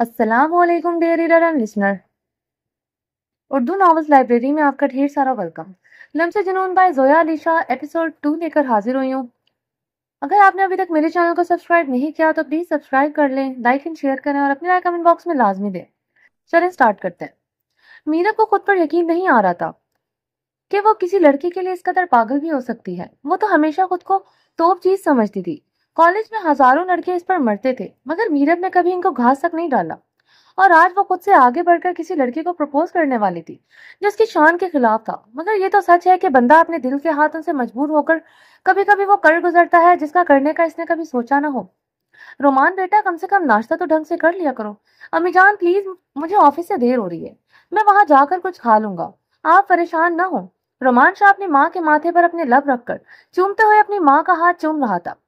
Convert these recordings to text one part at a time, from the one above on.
अस्सलाम वालेकुम dear reader and listener. Urdu novels library में आपका ढेर सारा welcome. Lams Junoon by Zoya Alisha episode 2 लेकर हाजिर हुई हूँ। अगर आपने अभी तक मेरे चैनल को सब्सक्राइब नहीं किया तो प्लीज सब्सक्राइब कर लें, लाइक एंड शेयर करें और अपनी राय कमेंट बॉक्स में लाजमी दें। चलें स्टार्ट करते हैं। मीरा को खुद पर यकीन नहीं आ रहा था कि वो किसी लड़की के लिए इस कदर पागल भी हो सकती है। वो तो हमेशा खुद को तोप चीज समझती थी। कॉलेज में हजारों लड़के इस पर मरते थे, मगर मीरब ने कभी इनको घास तक नहीं डाला। और आज वो खुद से आगे बढ़कर किसी लड़की को प्रपोज करने वाली थी जो उसकी शान के खिलाफ था। मगर ये तो सच है कि बंदा अपने दिल के हाथों से मजबूर होकर कभी कभी वो कर गुजरता है जिसका करने का इसने कभी सोचा ना हो। रोमान बेटा, कम से कम नाश्ता तो ढंग से कर लिया करो। अम्मी जान प्लीज, मुझे ऑफिस से देर हो रही है, मैं वहां जाकर कुछ खा लूंगा, आप परेशान ना हो। रोमान शाह अपनी माँ के माथे पर अपने लब रखकर चूमते हुए अपनी माँ का हाथ चूम रहा था।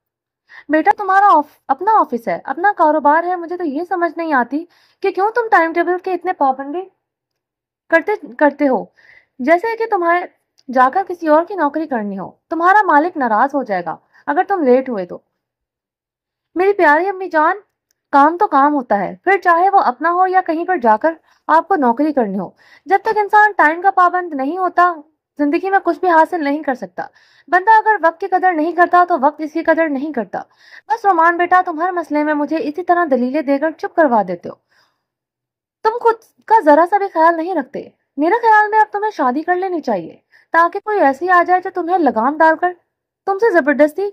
बेटा, तुम्हारा अपना ऑफिस है, अपना कारोबार है। मुझे तो ये समझ नहीं आती कि क्यों तुम टाइम टेबल के इतने पाबंदी करते करते हो, जैसे कि तुम्हें जाकर किसी और की नौकरी करनी हो। तुम्हारा मालिक नाराज हो जाएगा अगर तुम लेट हुए तो। मेरी प्यारी अम्मी जान, काम तो काम होता है, फिर चाहे वो अपना हो या कहीं पर जाकर आपको नौकरी करनी हो। जब तक इंसान टाइम का पाबंद नहीं होता, जिंदगी में कुछ भी हासिल नहीं कर सकता। बंदा अगर वक्त की कदर नहीं करता तो वक्त इसकी कदर नहीं करता। बस रोमान बेटा, तुम हर मसले में मुझे इसी तरह दलीलें देकर चुप करवा देते हो। तुम खुद का जरा सा भी ख्याल नहीं रखते। मेरे ख्याल में अब तुम्हें शादी कर लेनी चाहिए, ताकि कोई ऐसी आ जाए जो तुम्हें लगाम डालकर तुमसे जबरदस्ती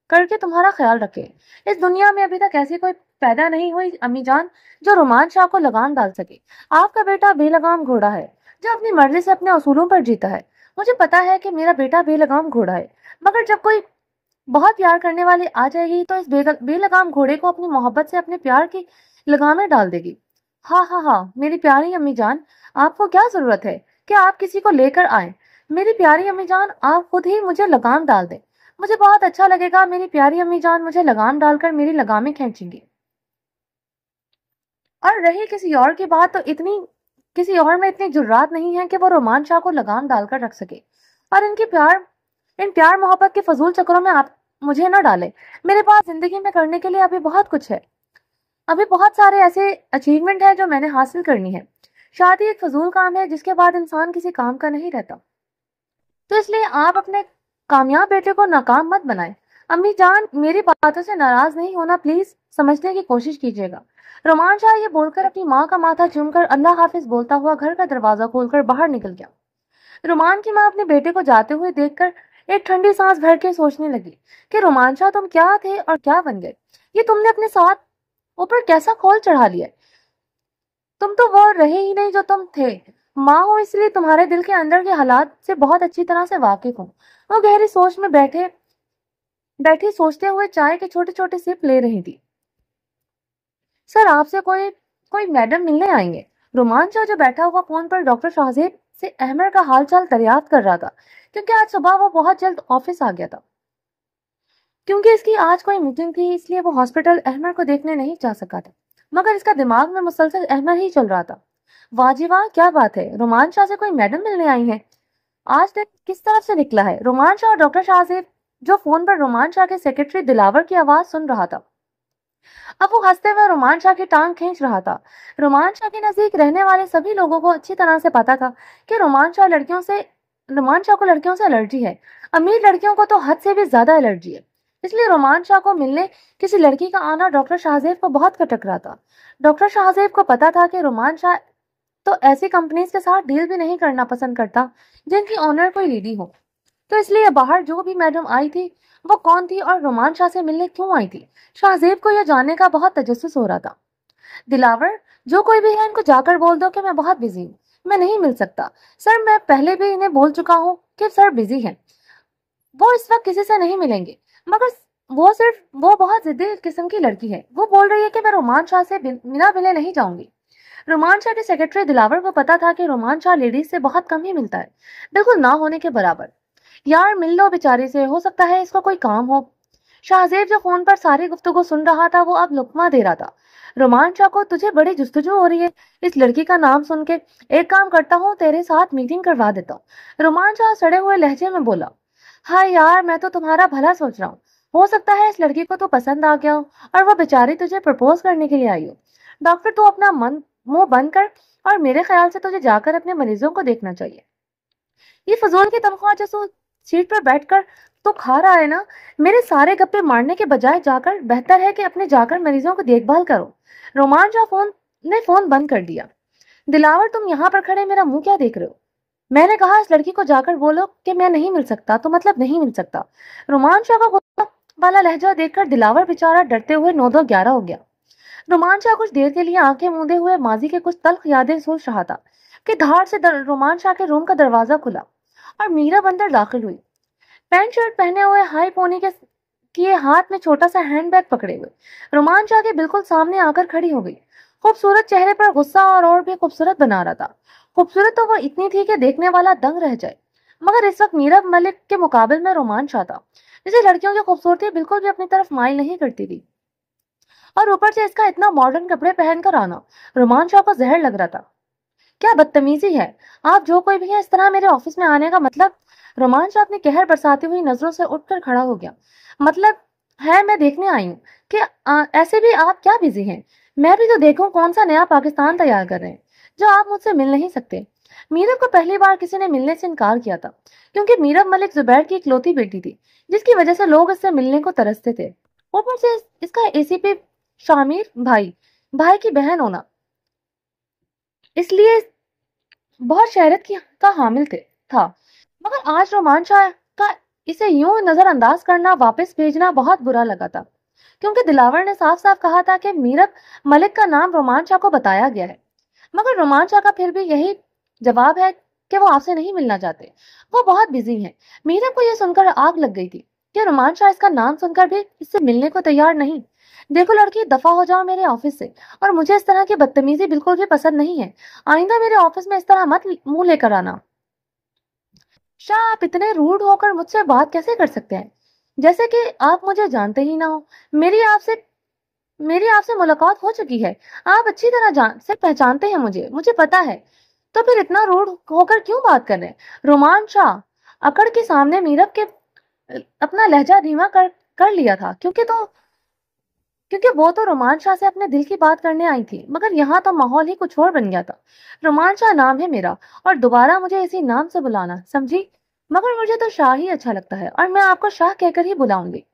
करके तुम्हारा ख्याल रखे। इस दुनिया में अभी तक ऐसी कोई पैदा नहीं हुई अम्मी जान जो रोमान शाह को लगाम डाल सके। आपका बेटा बेलगाम घोड़ा है जो अपनी मर्जी से अपने असूलों पर जीता है। मुझे पता है कि मेरा बेटा बेलगाम घोड़ा है, मगर जब कोई बहुत प्यार करने वाली आ जाएगी तो इस बेलगाम घोड़े को अपनी मोहब्बत से अपने प्यार की लगामें डाल देगी। हाँ हाँ हाँ, मेरी प्यारी अम्मी जान, आपको क्या जरूरत है कि आप किसी को लेकर आए। मेरी प्यारी अम्मी जान, आप खुद ही मुझे लगाम डाल दें, मुझे बहुत अच्छा लगेगा। मेरी प्यारी अम्मी जान मुझे लगाम डालकर मेरी लगामें खींचेंगी। और रही किसी और की बात, तो इतनी किसी और में इतनी जुर्रात नहीं है कि वो रोमान शाह को लगाम डालकर रख सके। और इन प्यार मोहब्बत के फजूल चक्करों में आप मुझे न डालें। मेरे पास जिंदगी में करने के लिए अभी बहुत कुछ है। अभी बहुत सारे ऐसे अचीवमेंट है जो मैंने हासिल करनी है। शादी एक फजूल काम है जिसके बाद इंसान किसी काम का नहीं रहता। तो इसलिए आप अपने कामयाब बेटे को नाकाम मत बनाएं। अम्मी जान, मेरी बातों से नाराज नहीं होना, प्लीज समझने की कोशिश कीजिएगा। रोमान शाह ये बोलकर अपनी माँ का माथा चूमकर अल्लाह हाफिज बोलता हुआ घर का दरवाजा खोलकर बाहर निकल गया। रोमान की माँ अपने बेटे को जाते हुए देखकर एक ठंडी सांस भर के सोचने लगी कि रोमान शाह, तुम क्या थे और क्या बन गए। ये तुमने अपने साथ ऊपर कैसा खोल चढ़ा लिया। तुम तो वो रहे ही नहीं जो तुम थे। माँ हो इसलिए तुम्हारे दिल के अंदर के हालात से बहुत अच्छी तरह से वाकिफ हूँ। वो गहरी सोच में बैठे बैठी सोचते हुए चाय के छोटे छोटे सिप ले रही थी। सर, आपसे कोई कोई मैडम मिलने आएंगे। रोमांच जो बैठा हुआ फोन पर डॉक्टर शाहजेब से अहमद का हालचाल दरियाफ्त कर रहा था, क्योंकि आज सुबह वो बहुत जल्द ऑफिस आ गया था। क्योंकि इसकी आज कोई मीटिंग थी, इसलिए वो हॉस्पिटल अहमद को देखने नहीं जा सका था, मगर इसका दिमाग में मुसलसल अहमद ही चल रहा था। वाह जी वाह, क्या बात है, रोमान शाह से कोई मैडम मिलने आई है। आज दिन किस तरफ से निकला है। रोमान शाह और डॉक्टर शाहजेब जो फोन पर रोमान शाह के सेक्रेटरी दिलावर की आवाज सुन रहा था, अब वो हंसते हुए रोमान शाह की टांग खींच रहा था। रोमान शाह के नजदीक रहने वाले सभी लोगों को अच्छी तरह से पता था कि रोमान शाह को लड़कियों से एलर्जी है। अमीर लड़कियों को तो हद से भी ज्यादा एलर्जी है। इसलिए रोमान शाह को मिलने किसी लड़की का आना डॉक्टर शाहजेब को बहुत खटक रहा था। डॉक्टर शाहजेब को पता था कि रोमान शाह तो ऐसी कंपनीज के साथ डील भी नहीं करना पसंद करता जिनकी ओनर कोई लेडी हो। तो इसलिए बाहर जो भी मैडम आई थी वो कौन थी और रोमान शाह से मिलने क्यों आई थी, शाहजेब को यह जानने का बहुत तजस्सुस हो रहा था। दिलावर, जो कोई भी है इनको जाकर बोल दो कि मैं बहुत बिजी हूँ, मैं नहीं मिल सकता। सर, मैं पहले भी इन्हें बोल चुका हूँ कि सर बिजी हैं, वो इस वक्त किसी से नहीं मिलेंगे। मगर वो बहुत जिद्दी किस्म की लड़की है, वो बोल रही है कि मैं रोमान शाह से बिना मिले नहीं जाऊंगी। रोमान शाह के सेक्रेटरी दिलावर को पता था कि रोमान शाह लेडीज से बहुत कम ही मिलता है, बिल्कुल ना होने के बराबर। यार मिल लो बेचारे से, हो सकता है इसको कोई काम हो। शाहजेब जो फोन पर सारी गुफ्तगू सुन रहा था वो अब लुकमा दे रहा था। रोमान शाह को तुझे बड़ी जुस्तजू हो रही है इस लड़की का नाम सुन के। एक काम करता हूँ, तेरे साथ मीटिंग करवा देता हूँ। रोमान शाह सड़े हुए लहजे में बोला। हाँ यार, मैं तो तुम्हारा भला सोच रहा हूँ। हो सकता है इस लड़की को तो पसंद आ गया हो और वो बेचारी तुझे प्रपोज करने के लिए आई हो। डॉक्टर, तू अपना मुंह बंद कर, और मेरे ख्याल से तुझे जाकर अपने मरीजों को देखना चाहिए। ये फजूल की तनख्वाह जो तू सीट पर बैठकर तो खा रहा है ना, मेरे सारे गप्पे मारने के बजाय जाकर बेहतर है कि अपने जाकर मरीजों को देखभाल करो। रोमांचा फोन बंद कर दिया। दिलावर, तुम यहाँ पर खड़े मेरा मुंह क्या देख रहे हो? मैंने कहा, इस लड़की को जाकर बोलो कि मैं नहीं मिल सकता, तो मतलब नहीं मिल सकता। रोमांचा का गुस्सा वाला लहजा देखकर दिलावर बेचारा डरते हुए 9-2-11 हो गया। रोमांचा कुछ देर के लिए आंखें मूंदे हुए माजी के कुछ तल्ख यादें सोच रहा था कि धार से रोमांचा के रूम का दरवाजा खुला और मीरब अंदर दाखिल हुई, पैंट शर्ट पहने हुए, हाई पोनी के किए, हाथ में छोटा सा हैंडबैग पकड़े हुए। रोमांचा के बिल्कुल सामने आकर खड़ी हो गई। खूबसूरत चेहरे पर गुस्सा और भी खूबसूरत बना रहा था। खूबसूरत तो वो इतनी थी कि देखने वाला दंग रह जाए, मगर इस वक्त मीरब मलिक के मुकाबले में रोमांचा था, जिसे लड़कियों की खूबसूरती बिल्कुल भी अपनी तरफ माइल नहीं करती थी, और ऊपर से इसका इतना मॉडर्न कपड़े पहनकर आना रोमांचा को जहर लग रहा था। क्या बदतमीजी है, आप जो कोई भी है, इस तरह मेरे ऑफिस में आने का मतलब? रोमांचा अपनी कहर बरसाती हुई नजरों से उठकर खड़ा हो गया। मतलब है, मैं देखने आई हूँ कि ऐसे भी आप क्या बिजी हैं। मैं भी तो देखूं कौन सा नया पाकिस्तान तैयार कर रहे हैं जो आप मुझसे मिल नहीं सकते। मीरब को पहली बार किसी ने मिलने से इनकार किया था, क्योंकि मीरब मलिक जुबैर की इकलौती बेटी थी, जिसकी वजह से लोग इससे मिलने को तरसते थे। ऊपर से इसका एसीपी शामिर भाई की बहन होना, इसलिए बहुत शहरत का हामिल था। मगर आज रोमांचा का इसे यूं नजरअंदाज करना, वापस भेजना बहुत बुरा लगा था, क्योंकि दिलावर ने साफ साफ कहा था कि मीरब मलिक का नाम रोमांचा को बताया गया है। मगर रोमांचा का फिर भी यही जवाब है कि वो आपसे नहीं मिलना चाहते, वो बहुत बिजी हैं। मीरब को यह सुनकर आग लग गई थी कि रोमांचा इसका नाम सुनकर भी इससे मिलने को तैयार नहीं। देखो लड़की, दफा हो जाओ मेरे ऑफिस से, और मुझे इस तरह की बदतमीजी बिल्कुल भी पसंद नहीं है। आइंदा मेरे ऑफिस में इस तरह मत मुंह लेकर आना। शाह, आप इतने रूड होकर मुझसे बात कैसे कर सकते हैं, जैसे कि आप मुझे जानते ही ना हो। मेरी आपसे मेरी आपसे मुलाकात हो चुकी है, आप अच्छी तरह पहचानते हैं मुझे पता है, तो फिर इतना रूड होकर क्यों बात कर रहे हैं? रोमान शाह अकड़ के सामने मीरब के अपना लहजा धीमा कर लिया था, क्योंकि वो तो रोमान शाह से अपने दिल की बात करने आई थी, मगर यहाँ तो माहौल ही कुछ और बन गया था। रोमान शाह नाम है मेरा, और दोबारा मुझे इसी नाम से बुलाना, समझी? मगर मुझे तो शाह ही अच्छा लगता है, और मैं आपको शाह कहकर ही बुलाऊंगी,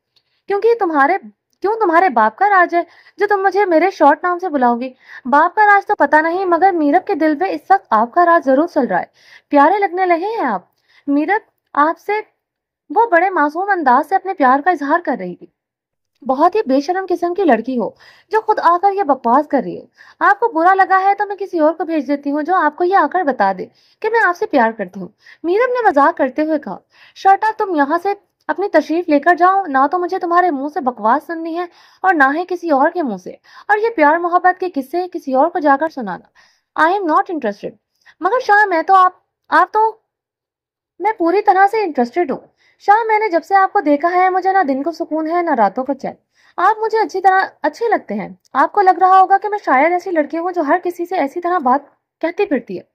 क्योंकि तुम्हारे बाप का राज है जो तुम मुझे मेरे शॉर्ट नाम से बुलाओगी। बाप का राज तो पता नहीं, मगर मीरब के दिल में इस वक्त आपका राज जरूर चल रहा है। प्यारे लगने लगे हैं आप। मीरब आपसे वो बड़े मासूम अंदाज से अपने प्यार का इजहार कर रही थी। बहुत ही बेशरम किस्म की लड़की हो जो खुद आकर ये बकवास कर रही है। आपको बुरा लगा है तो मैं किसी और को भेज देती हूँ जो आपको ये आकर बता दे कि मैं आपसे प्यार करती हूँ। मीरब ने मजाक करते हुए कहा। शर्टा, तुम यहाँ से अपनी तशरीफ लेकर जाओ, ना तो मुझे तुम्हारे मुंह से बकवास सुननी है और ना ही किसी और के मुंह से, और ये प्यार मोहब्बत के किस्से किसी और को जाकर सुनाना। I am not interested. मगर शाह, आप तो मैं पूरी तरह से इंटरेस्टेड हूँ। शाह, मैंने जब से आपको देखा है, मुझे ना दिन को सुकून है ना रातों को चैन। आप मुझे अच्छे लगते हैं। आपको लग रहा होगा कि मैं शायद ऐसी लड़की हूँ जो हर किसी से ऐसी तरह बात कहती फिरती है।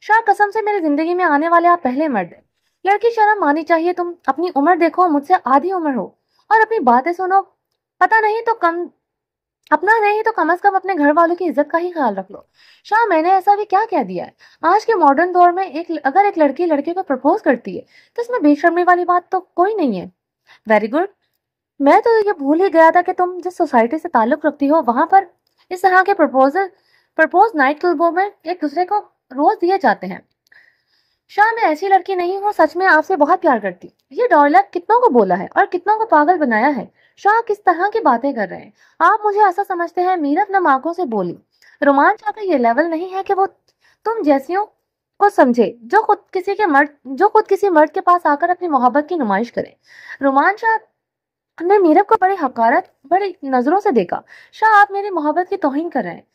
शाह, कसम से मेरी जिंदगी में आने वाले आप पहले मर्द हैं। लड़की, शर्म आनी चाहिए। तुम अपनी उम्र देखो, मुझसे आधी उम्र हो, और अपनी बातें सुनो। पता नहीं तो कम अपना नहीं तो कम से कम अपने घर वालों की इज्जत का ही ख्याल रख लो। शाह, मैंने ऐसा भी क्या कह दिया है? आज के मॉडर्न दौर में अगर एक लड़की लड़के को प्रपोज करती है तो इसमें बेशर्मी वाली बात तो कोई नहीं है। Very good. मैं तो ये भूल ही गया था कि तुम जिस सोसाइटी से ताल्लुक रखती हो वहां पर इस तरह के प्रपोज नाइट क्लबों में एक दूसरे को रोज दिए जाते हैं। शाह, मैं ऐसी लड़की नहीं हूँ, सच में आपसे बहुत प्यार करती। ये डायलॉग कितनों को बोला है और कितनों को पागल बनाया है। शाह, किस तरह की बातें कर रहे हैं आप? मुझे ऐसा समझते हैं? मीरब नम आंखों से बोली। रोमांच का ये लेवल नहीं है कि वो तुम जैसियों को समझे जो खुद किसी मर्द के पास आकर अपनी मोहब्बत की नुमाइश करे। रोमांच ने मीरब को बड़ी नजरों से देखा। शाह, आप मेरी मोहब्बत की तौहीन कर रहे हैं।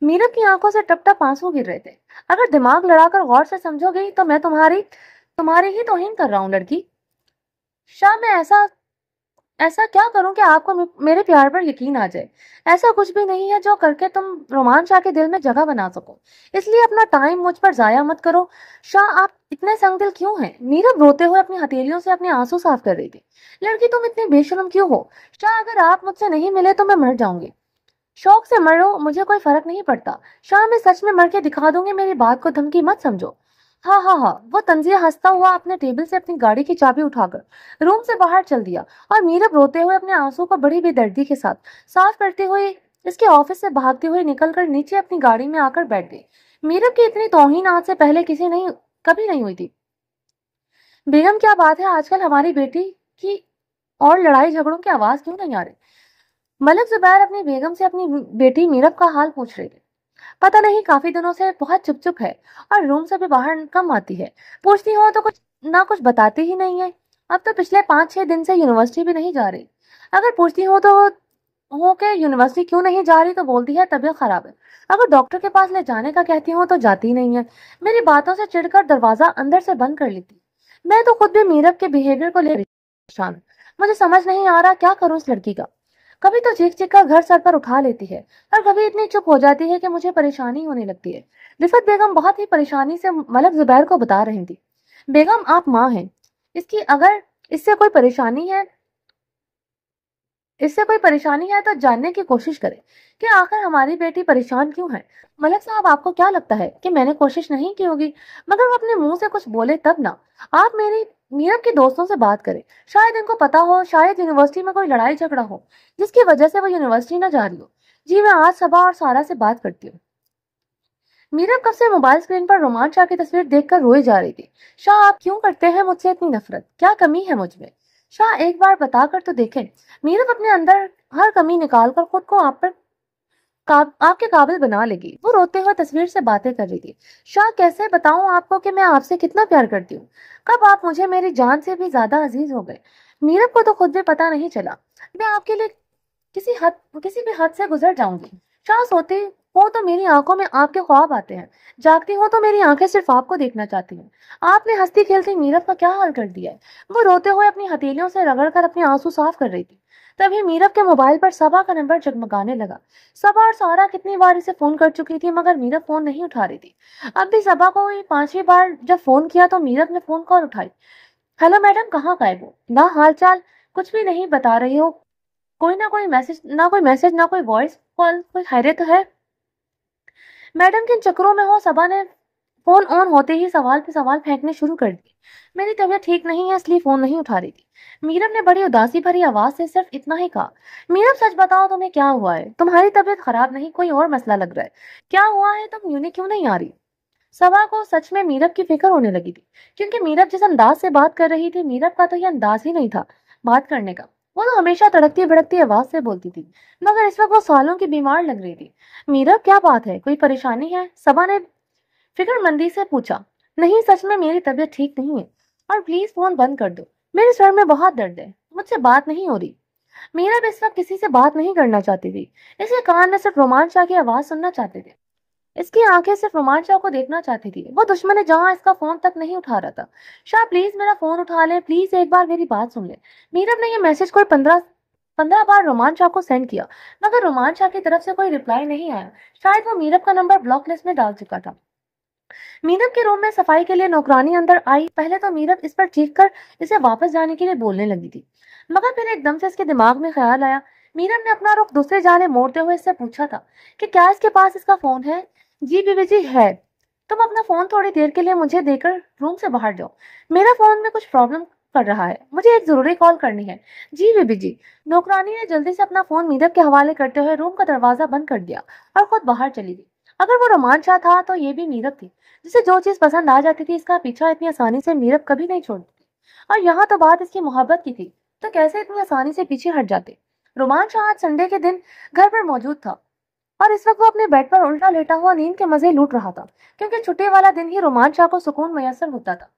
मीरब की आंखों से टप टप आंसू गिर रहे थे। अगर दिमाग लड़ाकर गौर से समझोगे तो मैं तुम्हारी ही तौहीन कर रहा हूँ लड़की। शाह, मैं ऐसा क्या करूं कि आपको मेरे प्यार पर यकीन आ जाए? ऐसा कुछ भी नहीं है जो करके तुम रोमान शाह के दिल में जगह बना सको, इसलिए अपना टाइम मुझ पर जाया मत करो। शाह, आप इतने संगदिल क्यों हैं? मीरब रोते हुए अपनी हथेलियों से अपने आंसू साफ कर रही थी। लड़की, तुम इतनी बेशर्म क्यों हो? शाह, अगर आप मुझसे नहीं मिले तो मैं मर जाऊंगी। शौक से मरो, मुझे कोई फर्क नहीं पड़ता। शाह, मैं सच में मर के दिखा दूंगी, मेरी बात को धमकी मत समझो। हाँ हाँ हाँ, वो तंजिया हंसता हुआ अपने टेबल से अपनी गाड़ी की चाबी उठाकर रूम से बाहर चल दिया और मीरब रोते हुए अपने आंसू को बड़ी बेदर्दी के साथ साफ करते हुए इसके ऑफिस से भागते हुए निकलकर नीचे अपनी गाड़ी में आकर बैठ गई। मीरब की इतनी तौहीन आज से पहले कभी नहीं हुई थी। बेगम, क्या बात है, आजकल हमारी बेटी की और लड़ाई झगड़ों की आवाज क्यों नहीं आ रही? मलिक जुबैर अपनी बेगम से अपनी बेटी मीरब का हाल पूछ रहे थे। पता नहीं, काफी दिनों से बहुत चुप चुप है और रूम से भी बाहर कम आती है। पूछती हो तो कुछ बताती ही नहीं है। अब तो पिछले 5-6 दिन से यूनिवर्सिटी भी नहीं जा रही। अगर पूछती हो कि यूनिवर्सिटी क्यों नहीं जा रही तो बोलती है तबीयत खराब है। अगर डॉक्टर के पास ले जाने का कहती हूँ तो जाती नहीं है। मेरी बातों से चिढ़कर दरवाजा अंदर से बंद कर लेती। मैं तो खुद भी मीरब के बिहेवियर को ले परेशान हूँ। मुझे समझ नहीं आ रहा क्या करूँ इस लड़की का। कभी तो चीख चीख कर घर सर पर उठा लेती है और कभी इतनी चुप हो जाती है कि मुझे परेशानी होने लगती है। रिफत बेगम बहुत ही परेशानी से मलक जुबैर को बता रही थी। बेगम, आप माँ हैं, इसकी अगर इससे कोई परेशानी है इससे कोई परेशानी है तो जानने की कोशिश करें कि आखिर हमारी बेटी परेशान क्यों है। मलक साहब, आपको क्या लगता है कि मैंने कोशिश नहीं की होगी? मगर वो अपने मुंह से कुछ बोले तब ना। आप मेरी मीरब के दोस्तों से बात करें, शायद इनको पता हो, शायद यूनिवर्सिटी में कोई लड़ाई झगड़ा हो जिसकी वजह से वो यूनिवर्सिटी ना जा रही हो। जी, मैं आज सबा और सारा से बात करती हूँ। मीरब कब से मोबाइल स्क्रीन पर रोमान शाह की तस्वीर देखकर रोई जा रही थी। शाह, आप क्यों करते हैं मुझसे इतनी नफरत? क्या कमी है मुझ में? शाह, एक बार बताकर तो देखें। मीरब अपने अंदर हर कमी निकालकर खुद को आपके काबिल बना लेगी। वो रोते हुए तस्वीर से बातें कर रही थी। शाह, कैसे बताऊं आपको कि मैं आपसे कितना प्यार करती हूँ? कब आप मुझे मेरी जान से भी ज्यादा अजीज हो गए। मीरब को तो खुद भी पता नहीं चला। मैं आपके लिए किसी भी हद से गुजर जाऊंगी। शाह, सोते हो तो मेरी आंखों में आपके ख्वाब आते हैं, जागती हो तो मेरी आंखें सिर्फ आपको देखना चाहती हैं। आपने हंसती खेलती मीरब का क्या हाल कर दिया है। वो रोते हुए अपनी हथेलियों से रगड़कर अपने आंसू साफ कर रही थी। तभी मीरब के मोबाइल पर सबा का नंबर जगमगाने लगा। सबा और सारा कितनी बार इसे फोन कर चुकी थी मगर मीरब फोन नहीं उठा रही थी। अब भी सबा को 5वीं बार जब फोन किया तो मीरब ने फोन कॉल उठाई। हेलो मैडम, कहाँ गायब हो? ना हाल चाल, कुछ भी नहीं बता रही हो। कोई मैसेज ना कोई वॉइस कॉल, कोई खैरियत तो है? मैडम, किन चक्करों में हो? सबा ने फोन ऑन होते ही सवाल पे सवाल फेंकने शुरू कर दिए। मेरी तबीयत ठीक नहीं है इसलिए फोन नहीं उठा रही थी। मीरब ने बड़ी उदासी भरी आवाज से सिर्फ इतना ही कहा। मीरब, सच बताओ, तुम्हें क्या हुआ है? तुम्हारी तबीयत खराब नहीं, कोई और मसला लग रहा है। क्या हुआ है? तुम यूनिक क्यों नहीं आ रही? सबा को सच में मीरब की फिक्र होने लगी थी, क्योंकि मीरब जिस अंदाज से बात कर रही थी, मीरब का तो यह अंदाज ही नहीं था बात करने का। वो तो हमेशा तड़कती भड़कती आवाज से बोलती थी, मगर इस वक्त वो सालों की बीमार लग रही थी। मीरब, क्या बात है, कोई परेशानी है? सबा ने फिक्रमंदी से पूछा। नहीं, सच में मेरी तबीयत ठीक नहीं है और प्लीज फोन बंद कर दो। मेरे सर में बहुत दर्द है, मुझसे बात नहीं हो रही। मीरब इस वक्त किसी से बात नहीं करना चाहती थी। इसके कान में सिर्फ रोमान शाह की आवाज सुनना चाहते थे। इसकी आंखें सिर्फ रोमान शाह को देखना चाहती थी। वो दुश्मन है जहां इसका फोन तक नहीं उठा रहा था। शाह, प्लीज मेरा फोन उठा ले, प्लीज एक बार मेरी बात सुन ले। मीरब ने यह मैसेज कोई 15 बार रोमान शाह को सेंड किया, मगर रोमान शाह की तरफ से कोई रिप्लाई नहीं आया। शायद वो मीरब का नंबर ब्लॉक लिस्ट में डाल चुका था। मीरब के रूम में सफाई के लिए नौकरानी अंदर आई। पहले तो मीरब इस पर चीख कर इसे वापस जाने के लिए बोलने लगी थी, मगर फिर एकदम से इसके दिमाग में ख्याल आया। मीरब ने अपना रुख दूसरे जाने मोड़ते हुए इससे पूछा था कि क्या इसके पास इसका फोन है? जी बीबी जी है। तुम अपना फोन थोड़ी देर के लिए मुझे देकर रूम से बाहर जाओ, मेरा फोन में कुछ प्रॉब्लम कर रहा है, मुझे एक जरूरी कॉल करनी है। जी बीबी जी। नौकरानी ने जल्दी से अपना फोन मीरब के हवाले करते हुए रूम का दरवाजा बंद कर दिया और खुद बाहर चली गई। अगर वो रोमान शाह था तो ये भी मीरब थी, जिसे जो चीज पसंद आ जाती थी इसका पीछा इतनी आसानी से मीरब कभी नहीं छोड़ती थी। और यहाँ तो बात इसकी मोहब्बत की थी, तो कैसे इतनी आसानी से पीछे हट जाते। रोमान शाह आज संडे के दिन घर पर मौजूद था और इस वक्त वो अपने बेड पर उल्टा लेटा हुआ नींद के मजे लूट रहा था, क्योंकि छुट्टी वाला दिन ही रोमान शाह को सुकून मैसर होता था।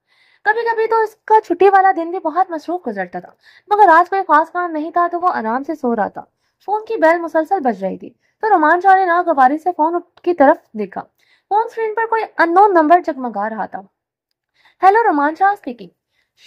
कभी कभी तो इसका छुट्टी वाला दिन भी बहुत मसरूफ गुजरता था, मगर आज कोई खास काम नहीं था तो वो आराम से सो रहा था। फोन की बेल मुसलसल बज रही थी तो रोमान शाह ने नागवारी से फोन की तरफ देखा। फोन स्क्रीन पर कोई अननोन नंबर जगमगा रहा था। Hello, Roman Shah speaking.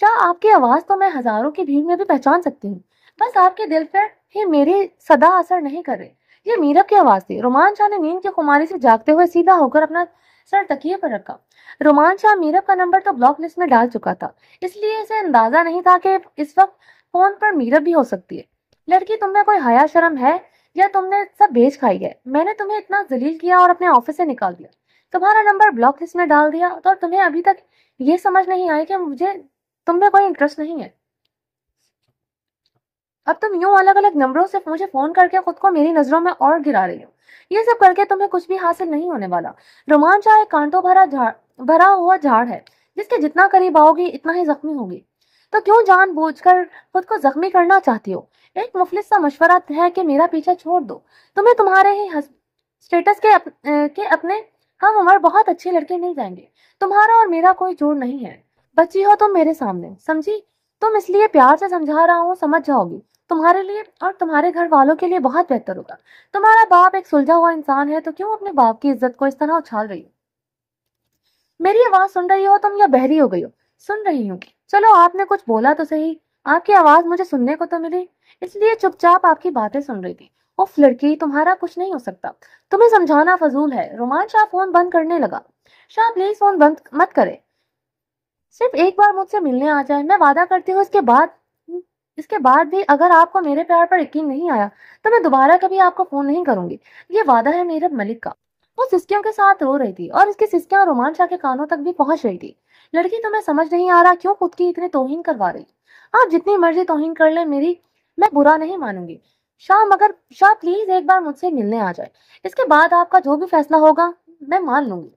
शाह, आपकी आवाज तो मैं हजारों की भीड़ में भी पहचान सकती हूँ, बस आपके दिल पर ही मेरी सदा असर नहीं कर रही। ये मीरब की आवाज थी। रोमान शाह ने नींद की खुमारी से जागते हुए सीधा होकर अपना सर तकिए पर रखा। रोमान शाह मीरब का नंबर तो ब्लॉक लिस्ट में डाल चुका था, इसलिए इसे अंदाजा नहीं था कि इस वक्त फोन पर मीरब भी हो सकती है। लड़की, तुम में कोई हया शर्म है? یا तुम ने सब बेच खाई है। मैंने तुम्हें इतना जलील किया और अपने ऑफिस से निकाल दिया, तुम्हारा नंबर ब्लॉक लिस्ट में डाल दिया, तो तुम्हें अभी तक ये समझ नहीं आई कि मुझे तुम में कोई इंटरेस्ट नहीं है। अब तुम यूं अलग अलग नंबरों से मुझे फोन करके खुद को मेरी नजरों में और गिरा रही हो। ये सब करके तुम्हें कुछ भी हासिल नहीं होने वाला। रोमांच एक कांटों भरा हुआ झाड़ है, जिसके जितना करीब आओगी इतना ही जख्मी होगी। तो क्यों जानबूझकर खुद को जख्मी करना चाहती हो? एक मुफलिस सा मशवरा है कि मेरा पीछा छोड़ दो, तुम्हें तुम्हारे ही स्टेटस के अपने हम उम्र बहुत अच्छे लड़के मिल जाएंगे। तुम्हारा और मेरा कोई जोड़ नहीं है। बच्ची हो तुम मेरे सामने, समझी? तुम इसलिए प्यार से समझा रहा हूँ, समझ जाओगी। तुम्हारे लिए और तुम्हारे घर वालों के लिए बहुत बेहतर होगा। तुम्हारा बाप एक सुलझा हुआ इंसान है, तो क्यों अपने बाप की इज्जत को इस तरह उछाल रही हो? मेरी आवाज सुन रही हो तुम या बहरी हो गई हो? सुन रही हूँ। चलो आपने कुछ बोला तो सही, आपकी आवाज मुझे सुनने को तो मिली, इसलिए चुपचाप आपकी बातें सुन रही थी। उफ लड़की, तुम्हारा कुछ नहीं हो सकता, तुम्हें समझाना फजूल है। रोमांच शाह फोन बंद करने लगा। शाह प्लीज फोन बंद मत करे, सिर्फ एक बार मुझसे मिलने आ जाए। मैं वादा करती हूँ इसके बाद भी अगर आपको मेरे प्यार पर यकीन नहीं आया तो मैं दोबारा कभी आपको फोन नहीं करूंगी। ये वादा है मीरब मलिक का। वो सिसकियों के साथ रो रही थी और इसकी सिसकियां रोमान शाह के कानों तक भी पहुंच रही थी। लड़की, तुम्हें समझ नहीं आ रहा क्यों खुद की इतनी तौहीन करवा रही? आप जितनी मर्जी तौहीन कर ले मेरी, मैं बुरा नहीं मानूंगी। मगर शाह प्लीज एक बार मुझसे मिलने आ जाए, इसके बाद आपका जो भी फैसला होगा मैं मान लूंगी।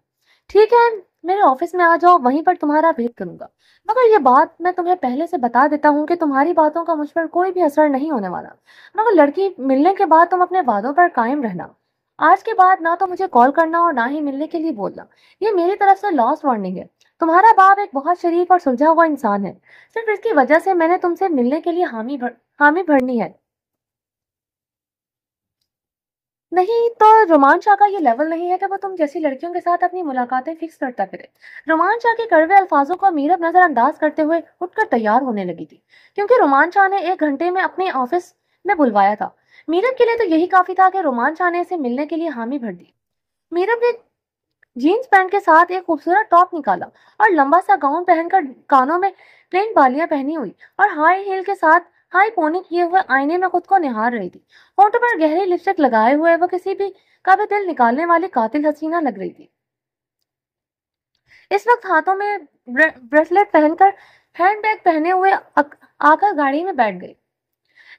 ठीक है, मेरे ऑफिस में आ जाओ, वहीं पर तुम्हारा भेद करूंगा। मगर ये बात मैं तुम्हें पहले से बता देता हूँ कि तुम्हारी बातों का मुझ पर कोई भी असर नहीं होने वाला। मगर लड़की, मिलने के बाद तुम अपने वादों पर कायम रहना। आज के बाद ना तो मुझे कॉल करना और ना ही मिलने के लिए बोलना। ये मेरी तरफ से लॉस्ट वार्निंग है। तुम्हारा बाप एक बहुत शरीफ और सुलझा हुआ इंसान है, सिर्फ इसकी वजह से मैंने तुमसे मिलने के लिए हामी भरनी है। नहीं तो रोमान शाह का ये लेवल नहीं है कि वो तुम जैसी लड़कियों के साथ अपनी मुलाकातें फिक्स करता फिरे। रोमान शाह के कड़वे अल्फाजों को मीरब नजरअंदाज करते हुए उठकर तैयार होने लगी थी, क्योंकि रोमान शाह ने 1 घंटे में अपने ऑफिस में बुलवाया था। मीरब के लिए तो यही काफी था कि रोमान शाह ने इसे मिलने के लिए हामी भर दी। मीरब ने जीन्स पैंट के साथ एक खूबसूरत टॉप निकाला और लंबा सा गाउन पहनकर, कानों में प्लेन बालियां पहनी हुई और हाई हील के साथ हाई पोनी किए हुए आईने में खुद को निहार रही थी। होठों पर गहरी लिपस्टिक लगाए हुए वो किसी भी का भी दिल निकालने वाली कातिल हसीना लग रही थी। इस वक्त हाथों में ब्रेसलेट पहनकर, हैंडबैग पहने हुए आकर गाड़ी में बैठ गई।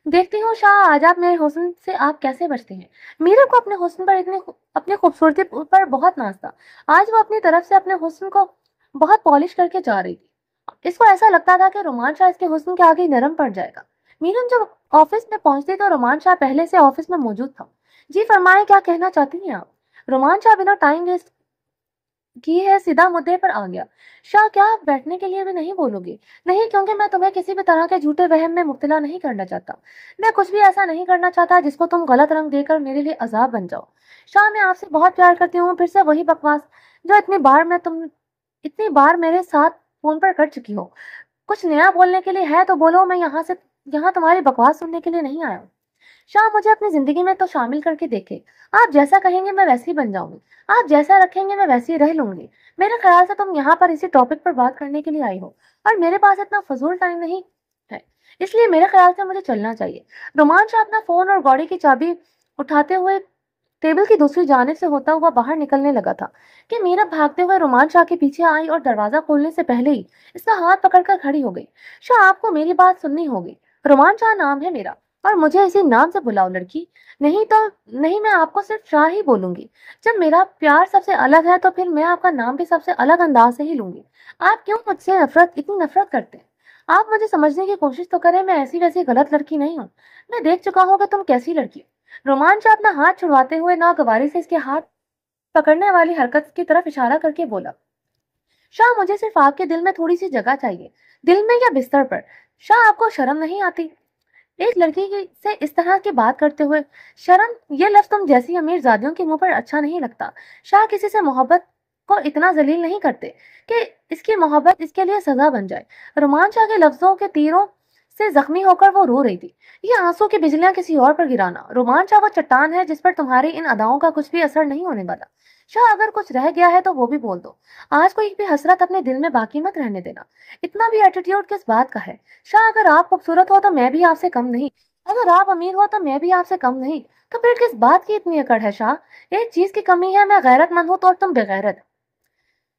देखती हूँ शाह, आज आप मेरे हुस्न से आप कैसे बचते हैं। मीरा को अपने हुस्न पर अपनी खूबसूरती पर बहुत नाज था। आज वो अपनी तरफ से अपने हुस्न को बहुत पॉलिश करके जा रही थी। इसको ऐसा लगता था कि रोमान शाह इसके हुस्न के आगे नरम पड़ जाएगा। मीरम जब ऑफिस में पहुंचती तो रोमान शाह पहले से ऑफिस में मौजूद था। जी फरमाए, क्या कहना चाहती हैं आप? रोमान शाह बिना टाइम वेस्ट की है सीधा मुद्दे पर आ गया। शाह, क्या आप बैठने के लिए भी नहीं बोलोगे? नहीं, क्योंकि मैं तुम्हें किसी भी तरह के झूठे वहम में मुब्तला नहीं करना चाहता। मैं कुछ भी ऐसा नहीं करना चाहता जिसको तुम गलत रंग देकर मेरे लिए अजाब बन जाओ। शाह, मैं आपसे बहुत प्यार करती हूँ। फिर से वही बकवास जो इतनी बार मेरे साथ फोन पर कर चुकी हो। कुछ नया बोलने के लिए है तो बोलो, मैं यहाँ तुम्हारी बकवास सुनने के लिए नहीं आया हूँ। शाह, मुझे अपनी जिंदगी में तो शामिल करके देखे। आप जैसा कहेंगे मैं वैसी बन जाऊंगी, आप जैसा रखेंगे मैं वैसी रह लूंगी। मेरे ख्याल से तुम यहाँ पर इसी टॉपिक पर बात करने के लिए आई हो और मेरे पास इतना फजूल टाइम नहीं है, इसलिए मेरे ख्याल से मुझे चलना चाहिए। रोमान शाह अपना फोन और गाड़ी की चाबी उठाते हुए टेबल की दूसरी जानिब से होता हुआ बाहर निकलने लगा था कि मीरा भागते हुए रोमान शाह के पीछे आई और दरवाजा खोलने से पहले ही इसका हाथ पकड़कर खड़ी हो गई। शाह, आपको मेरी बात सुननी होगी। रोमान शाह नाम है मेरा और मुझे इसी नाम से बुलाओ लड़की। नहीं, मैं आपको सिर्फ शाह ही बोलूंगी। जब मेरा प्यार सबसे अलग है तो फिर मैं आपका नाम भी सबसे अलग अंदाज से ही लूंगी। आप क्यों मुझसे इतनी नफरत करते हैं? आप मुझे समझने की कोशिश तो करें, मैं ऐसी वैसी गलत लड़की नहीं हूँ। मैं देख चुका हूँ कि तुम कैसी लड़की हो। रोमान शाह अपना हाथ छुड़वाते हुए नागवारी से इसके हाथ पकड़ने वाली हरकत की तरफ इशारा करके बोला। शाह, मुझे सिर्फ आपके दिल में थोड़ी सी जगह चाहिए, दिल में या बिस्तर पर। शाह, आपको शर्म नहीं आती एक लड़की से इस तरह की बात करते हुए? शर्म, ये लफ्ज तुम जैसी अमीर जादियों के मुंह पर अच्छा नहीं लगता। शाह, किसी से मोहब्बत को इतना जलील नहीं करते कि इसकी मोहब्बत इसके लिए सजा बन जाए। रोमान शाह के लफ्जों के तीरों से जख्मी होकर वो रो रही थी। ये आंसू की बिजलियां किसी और पर गिराना। रोमान शाह वो चट्टान है जिस पर तुम्हारी इन अदाओं का कुछ भी असर नहीं होने वाला। शाह, अगर कुछ रह गया है तो वो भी बोल दो। आज कोई भी हसरत अपने दिल में बाकी मत रहने देना। इतना भी एटीट्यूड किस बात का है? शाह, अगर आप खूबसूरत हो तो मैं भी आपसे कम नहीं, अगर आप अमीर हो तो मैं भी आपसे कम नहीं, तो फिर किस बात की इतनी अकड़ है शाह? एक चीज की कमी है, मैं गैरतमंद हूं तो और तुम बेगैरत।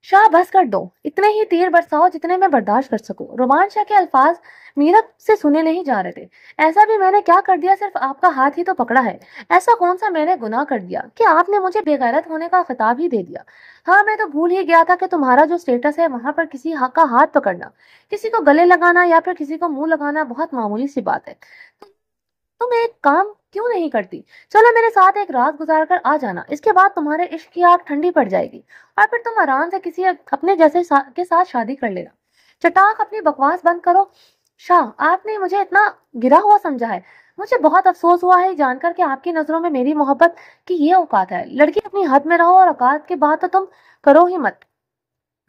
शाह बस कर दो, इतने ही तीर बरसाओ जितने मैं बर्दाश्त कर सकूं। रोमान शाह के अल्फाज मीरा से सुने नहीं जा रहे थे। ऐसा भी मैंने क्या कर दिया, सिर्फ आपका हाथ ही तो पकड़ा है। ऐसा कौन सा मैंने गुनाह कर दिया कि आपने मुझे बेगैरत होने का खिताब ही दे दिया? हाँ, मैं तो भूल ही गया था कि तुम्हारा जो स्टेटस है वहां पर किसी का हाथ पकड़ना, किसी को गले लगाना या फिर किसी को मुंह लगाना बहुत मामूली सी बात है। तुम एक काम क्यों नहीं करती? चलो मेरे साथ एक रात गुजार कर आ जाना, इसके बाद तुम्हारे इश्क की आग ठंडी पड़ जाएगी और फिर तुम आराम से किसी अपने जैसे के साथ शादी कर लेना। चटाक अपनी बकवास बंद करो। शाह, आपने मुझे इतना गिरा हुआ समझा है? मुझे बहुत अफसोस हुआ है जानकर कि आपकी नजरों में मेरी मोहब्बत की ये औकात है। लड़की अपनी हद में रहो और औकात की बात तो तुम करो ही मत।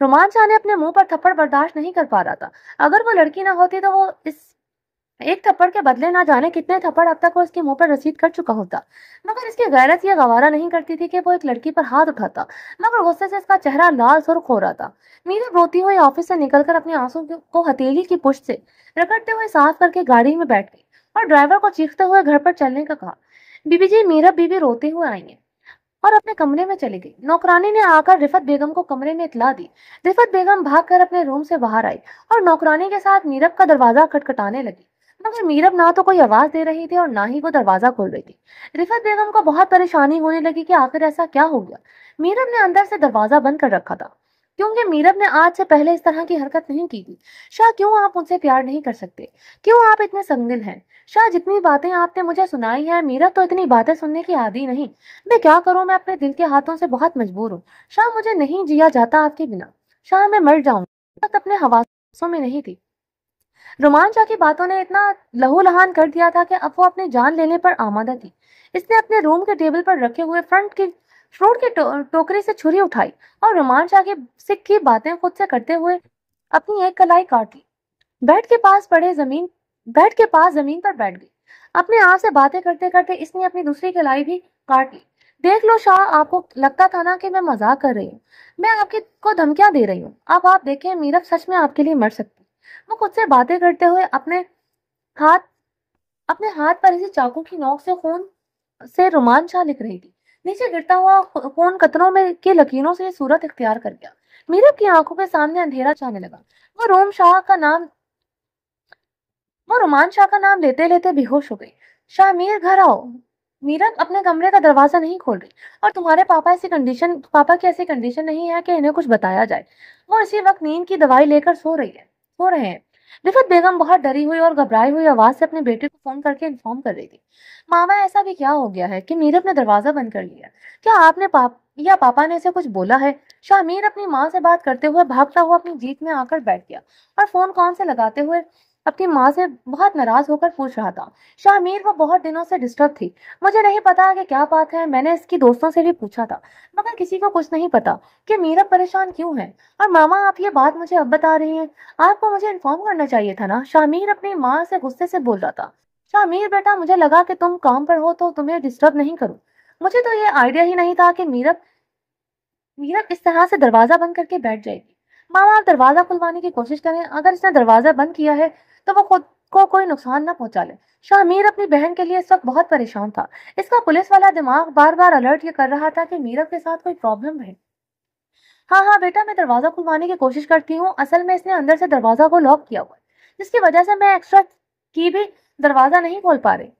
रोमान शाह ने अपने मुंह पर थप्पड़ बर्दाश्त नहीं कर पा रहा था। अगर वो लड़की ना होती तो वो इस एक थप्पड़ के बदले ना जाने कितने थप्पड़ अब तक वो इसके मुंह पर रसीद कर चुका होता। मगर इसकी गैरत ये गवारा नहीं करती थी कि वो एक लड़की पर हाथ उठाता। मगर गुस्से से इसका चेहरा लाल सुर्ख हो रहा था। मीरा रोती हुई ऑफिस से निकलकर अपने आंसू को हथेली की पुष्ट से रगड़ते हुए साफ करके गाड़ी में बैठ गई और ड्राइवर को चीखते हुए घर पर चलने का कहा। बीबी जी, मीरा बीबी रोते हुए आई है और अपने कमरे में चली गई। नौकरानी ने आकर रिफत बेगम को कमरे में इतला दी। रिफत बेगम भागकर अपने रूम से बाहर आई और नौकरानी के साथ मीरब का दरवाजा खटखटाने लगी। मगर मीरब ना तो कोई आवाज दे रही थी और ना ही वो दरवाजा खोल रही थी। रिफत बेगम को बहुत परेशानी होने लगी कि आखिर ऐसा क्या हो गया। मीरब ने अंदर से दरवाजा बंद कर रखा था, क्योंकि मीरब ने आज से पहले इस तरह की हरकत नहीं की थी। शाह, क्यों आप मुझसे प्यार नहीं कर सकते? क्यों आप इतने संगदिल हैं? शाह, जितनी बातें आपने मुझे सुनाई हैं, मीरब तो इतनी बातें सुनने की आदी नहीं। मैं क्या करूं, मैं अपने दिल के हाथों से बहुत मजबूर हूँ। शाह, मुझे नहीं जिया जाता आपके बिना। शाह, मैं मर जाऊंगी। तक अपने हवासों में नहीं थी। रोमान शाह की बातों ने इतना लहूलुहान कर दिया था कि अब वो अपनी जान लेने पर आमादा थी। इसने अपने रूम के टेबल पर रखे हुए फ्रूट की टोकरी से छुरी उठाई और रोमान शाह की सिख की बातें खुद से करते हुए अपनी एक कलाई काट ली। बेड के पास पड़े जमीन बेड के पास जमीन पर बैठ गई। अपने आप से बातें करते करते इसने अपनी दूसरी कलाई भी काट ली। देख लो शाह, आपको लगता था ना कि मैं मजाक कर रही हूँ, मैं आपकी को धमकियां दे रही हूँ। अब आप देखें, मीरब सच में आपके लिए मर सकती। वो खुद से बातें करते हुए हाथ अपने हाथ पर इसी चाकू की नोक से खून से रोमान शाह लिख रही थी। नीचे गिरता हुआ खून कतरों में के लकीरों से ये सूरत इख्तियार कर गया। मीरब की आंखों के सामने अंधेरा छाने लगा। वो रोम शाह का नाम वो रोमान शाह का नाम लेते लेते बेहोश हो गई। शाह, मीर घर आओ। मीरब अपने कमरे का दरवाजा नहीं खोल रही और तुम्हारे पापा की ऐसी कंडीशन नहीं है कि इन्हें कुछ बताया जाए। वो इसी वक्त नींद की दवाई लेकर सो रहे हैं। रिफत बेगम बहुत डरी हुई और घबराई हुई आवाज से अपने बेटे को फोन करके इन्फॉर्म कर रही थी। मामा, ऐसा भी क्या हो गया है कि मीरब ने दरवाजा बंद कर लिया? क्या आपने पापा ने इसे कुछ बोला है? शामीर अपनी माँ से बात करते हुए भागता हुआ अपनी जीप में आकर बैठ गया और फोन कान से लगाते हुए अपनी माँ से बहुत नाराज होकर पूछ रहा था। शामीर, वो बहुत दिनों से डिस्टर्ब थी। मुझे नहीं पता कि क्या बात है। मैंने इसकी दोस्तों से भी पूछा था, मगर किसी को कुछ नहीं पता कि मीरब परेशान क्यों है। और मामा, आप ये बात मुझे अब बता रही हैं? आपको मुझे इन्फॉर्म करना चाहिए था ना। शामीर अपनी माँ से गुस्से से बोल रहा था। शामीर बेटा, मुझे लगा कि तुम काम पर हो तो तुम्हें डिस्टर्ब नहीं करूं। मुझे तो ये आइडिया ही नहीं था कि मीरब मीरब इस तरह से दरवाजा बंद करके बैठ जाएगी। मामा, आप दरवाजा खुलवाने की कोशिश करें। अगर इसने दरवाजा बंद किया है तो वो खुद को कोई नुकसान ना पहुंचा ले। शामीर अपनी बहन के लिए इस वक्त बहुत परेशान था। इसका पुलिस वाला दिमाग बार बार अलर्ट ये कर रहा था कि मीरब के साथ कोई प्रॉब्लम है। हाँ हाँ बेटा, मैं दरवाजा खुलवाने की कोशिश करती हूँ। असल में इसने अंदर से दरवाजा को लॉक किया हुआ है, जिसकी वजह से मैं एक्स्ट्रा की भी दरवाजा नहीं खोल पा रही।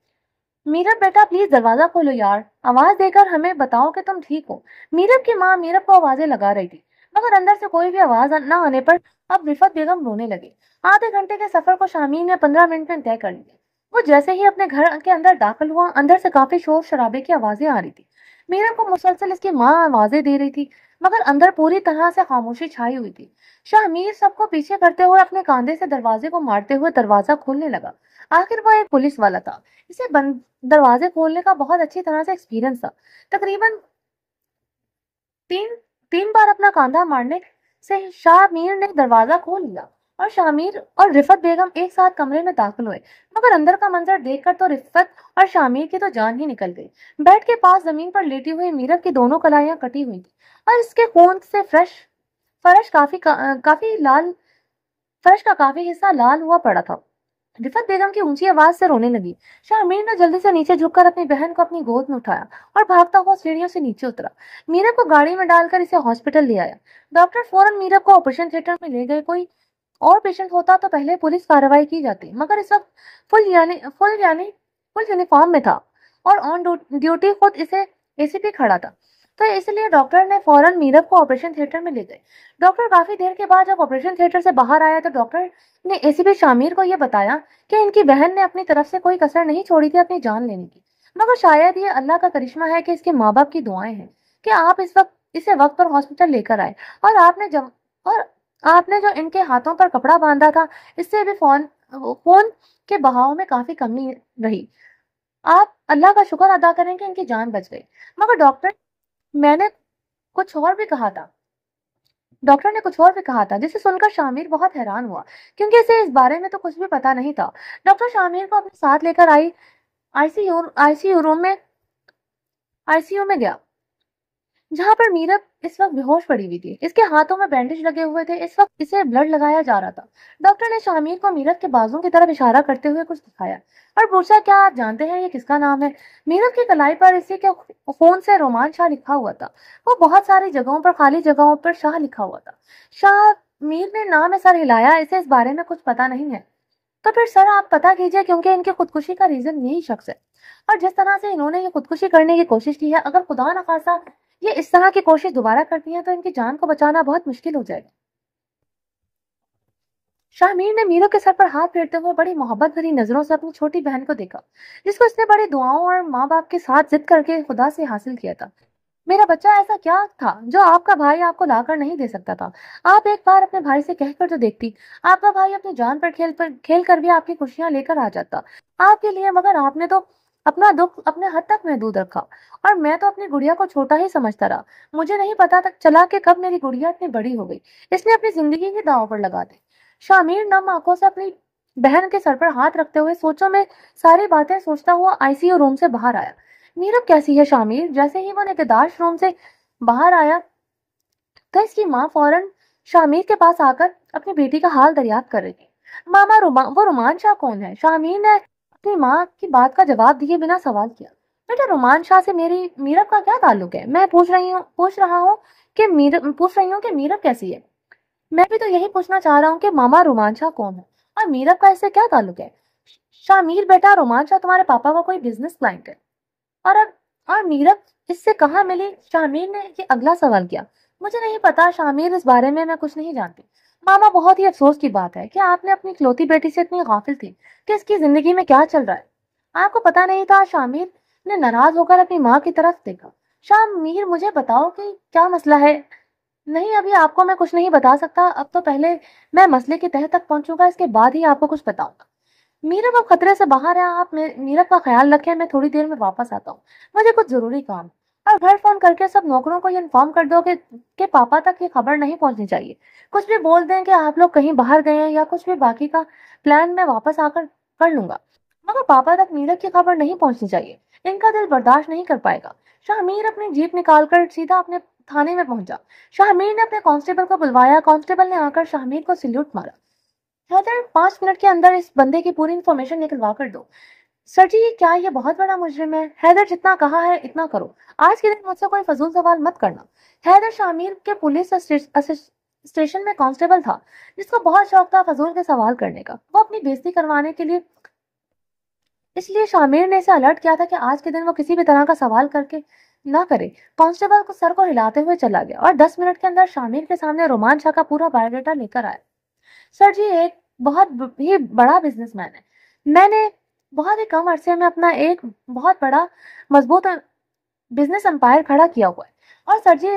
मीरब बेटा, प्लीज दरवाजा खोलो यार। आवाज देकर हमें बताओ कि तुम ठीक हो। मीरब की माँ मीरब को आवाजें लगा रही थी, मगर अंदर से कोई भी आवाज न आने पर अब रिफत बेगम रोने लगी। आधे घंटे के सफर को शामीर ने 15 मिनट में तय कर लिया। वो जैसे ही अपने घर के अंदर दाखिल हुआ, अंदर से काफी शोर शराबे की आवाजें आ रही थी। मीरब को मुसलसल इसकी माँ आवाजें दे रही थी, मगर अंदर पूरी तरह से खामोशी छाई हुई थी। शामीर सबको पीछे करते हुए अपने कांधे से दरवाजे को मारते हुए दरवाजा खोलने लगा। आखिर वो एक पुलिस वाला था, इसे बंद दरवाजे खोलने का बहुत अच्छी तरह से एक्सपीरियंस था। तकरीबन तीन तीन बार अपना कांधा मारने से शामीर ने दरवाजा खोल लिया और शामीर और रिफत बेगम एक साथ कमरे में दाखिल हुए। मगर अंदर का मंजर देखकर तो रिफत और शामीर की तो जान ही निकल गई। बेड के पास जमीन पर लेटी हुई मीरब की दोनों कलाइयां कटी हुई थी और इसके खून से फर्श काफी लाल फर्श का काफी हिस्सा लाल हुआ पड़ा था। रिफत बेगम की ऊंची आवाज से रोने लगी। शामिर ने जल्दी से नीचे झुककर अपनी बहन को अपनी गोद में उठाया और भागता हुआ सीढ़ियों से नीचे उतरा। मीरब को गाड़ी में डालकर इसे हॉस्पिटल ले आया। डॉक्टर फौरन मीरब को ऑपरेशन थिएटर में ले गए। कोई और पेशेंट होता तो पहले पुलिस कार्रवाई की जाती, मगर इस वक्त फुल यूनिफॉर्म में था और ऑन ड्यूटी खुद इसे एसीपी खड़ा था, तो इसलिए डॉक्टर ने फौरन मीरब को ऑपरेशन थिएटर में ले गए। डॉक्टर काफी देर के बाद जब ऑपरेशन थिएटर से बाहर आया तो डॉक्टर ने एसीपी शामिर को यह बताया कि इनकी बहन ने अपनी तरफ से कोई कसर नहीं छोड़ी थी अपनी जान लेने की, मगर शायद ये अल्लाह का करिश्मा है कि इसके माँ बाप की दुआएं हैं कि आप इसे वक्त पर हॉस्पिटल लेकर आए। और आपने जो इनके हाथों पर कपड़ा बांधा था, इससे भी फोन के बहाव में काफी कमी रही। आप अल्लाह का शुक्र अदा करें कि इनकी जान बच गई। मगर मैंने कुछ और भी कहा था डॉक्टर ने कुछ और भी कहा था, जिसे सुनकर शामिर बहुत हैरान हुआ, क्योंकि इसे इस बारे में तो कुछ भी पता नहीं था। डॉक्टर शामिर को अपने साथ लेकर आईसीयू में गया, जहां पर मीरब इस वक्त बेहोश पड़ी हुई थी। इसके हाथों में बैंडेज लगे हुए थे। इस वक्त इसे ब्लड लगाया जा रहा था। डॉक्टर ने शामिर को मीरब के बाजू की तरफ इशारा करते हुए कुछ दिखाया और पूछा, क्या आप जानते हैं ये किसका नाम है? मीरब की कलाई पर इसी के फोन से रोमान शाह लिखा हुआ था। वो बहुत सारी जगहों पर, खाली जगहों पर शाह लिखा हुआ था। शाह मीर ने नाम में सर हिलाया। इसे इस बारे में कुछ पता नहीं है। तो फिर सर आप पता कीजिए, क्योंकि इनकी खुदकुशी का रीजन यही शख्स है, और जिस तरह से इन्होंने ये खुदकुशी करने की कोशिश की है, अगर खुदा न खासा ये इस तरह की कोशिश दोबारा करती हैं तो इनकी जान को बचाना बहुत मुश्किल हो जाएगा। शामिर ने मीरा के सर पर हाथ फेरते हुए बड़ी मोहब्बत भरी नजरों से अपनी छोटी बहन को देखा, जिसको इसने बड़ी दुआओं और माँ बाप के साथ जिद करके खुदा से हासिल किया था। मेरा बच्चा, ऐसा क्या था जो आपका भाई आपको लाकर नहीं दे सकता था? आप एक बार अपने भाई से कहकर तो देखती। आपका भाई अपनी जान पर खेल कर भी आपकी खुशियां लेकर आ जाता आपके लिए, मगर आपने तो अपना दुख अपने हद तक महदूद रखा, और मैं तो अपनी गुड़िया को छोटा ही समझता रहा। मुझे नहीं पता तक चला कि कब मेरी गुड़िया इतनी बड़ी हो गई। इसने अपनी जिंदगी ही दांव पर लगा दी। शामिर नम आंखों से अपनी बहन के सर पर हाथ रखते हुए सोचों में सारी बातें सोचता हुआ आईसीयू रूम से बाहर आया। नीरव कैसी है शामिर? जैसे ही वो निगहदाश्त रूम से बाहर आया तो इसकी माँ फौरन शामिर के पास आकर अपनी बेटी का हाल दरियाफ्त कर रही थी। मामा, वो रोमान शाह कौन है? शामिर ने अपनी माँ की बात का जवाब दिए बिना सवाल किया। बेटा, रोमान शाह से मीरब का क्या ताल्लुक है? मैं पूछ रही हूँ कि मीरब कैसी है। मैं भी तो यही पूछना चाह रहा हूँ कि मामा, रोमान शाह कौन है और मीरब का इससे क्या ताल्लुक है? शामिर बेटा, रोमान शाह तुम्हारे पापा का कोई बिजनेस क्लाइंट है। और मीरब इससे कहाँ मिली? शामिर ने ये अगला सवाल किया। मुझे नहीं पता शामिर, इस बारे में मैं कुछ नहीं जानती। मामा, बहुत ही अफसोस की बात है कि आपने अपनी इकलौती बेटी से इतनी गाफिल थी कि इसकी जिंदगी में क्या चल रहा है। आपको पता नहीं था? शामिर ने नाराज होकर अपनी माँ की तरफ देखा। शामिर, मुझे बताओ कि क्या मसला है। नहीं, अभी आपको मैं कुछ नहीं बता सकता। अब तो पहले मैं मसले की तह तक पहुंचूंगा, इसके बाद ही आपको कुछ बताऊंगा। मीरब अब खतरे से बाहर है। आप मीरब का ख्याल रखें। मैं थोड़ी देर में वापस आता हूँ, मुझे कुछ जरूरी काम। और घर फोन करके सब नौकरों को ये इन्फॉर्म कर दो कि पापा तक ये खबर नहीं पहुंचनी चाहिए। कुछ भी बोल दें कि आप लोग कहीं बाहर गए हैं या कुछ भी, बाकी का प्लान मैं वापस आकर कर लूंगा, मगर पापा तक मीरब की खबर नहीं पहुंचनी चाहिए। इनका दिल बर्दाश्त नहीं कर पाएगा। शाहमीर अपनी जीप निकालकर सीधा अपने थाने में पहुंचा। शाहमीर ने अपने कांस्टेबल को बुलवाया। कांस्टेबल ने आकर शाहमीर को सल्यूट मारा। हैदर, 5 मिनट के अंदर इस बंदे की पूरी इंफॉर्मेशन निकलवा कर दो। सर जी, क्या ये बहुत बड़ा मुजरिम है? हैदर, जितना कहा है इतना करो। आज के दिन मुझसे कोई फजूल सवाल मत करना। हैदर शामिर के पुलिस स्टेशन में कांस्टेबल था, जिसको बहुत शौक था फजूल के सवाल करने का। वो अपनी बेइज्जती करवाने के लिए इसलिए शामिर ने इसे अलर्ट किया था कि आज के दिन वो किसी भी तरह का सवाल करके ना करे। कांस्टेबल को सर को हिलाते हुए चला गया और 10 मिनट के अंदर शामिर के सामने रोमान शाह का पूरा बायोडाटा लेकर आया। सर जी, एक बहुत ही बड़ा बिजनेसमैन है। मैंने बहुत ही कम अरसे में अपना एक बहुत बड़ा मजबूत बिजनेस एम्पायर खड़ा किया हुआ है। और सर जी,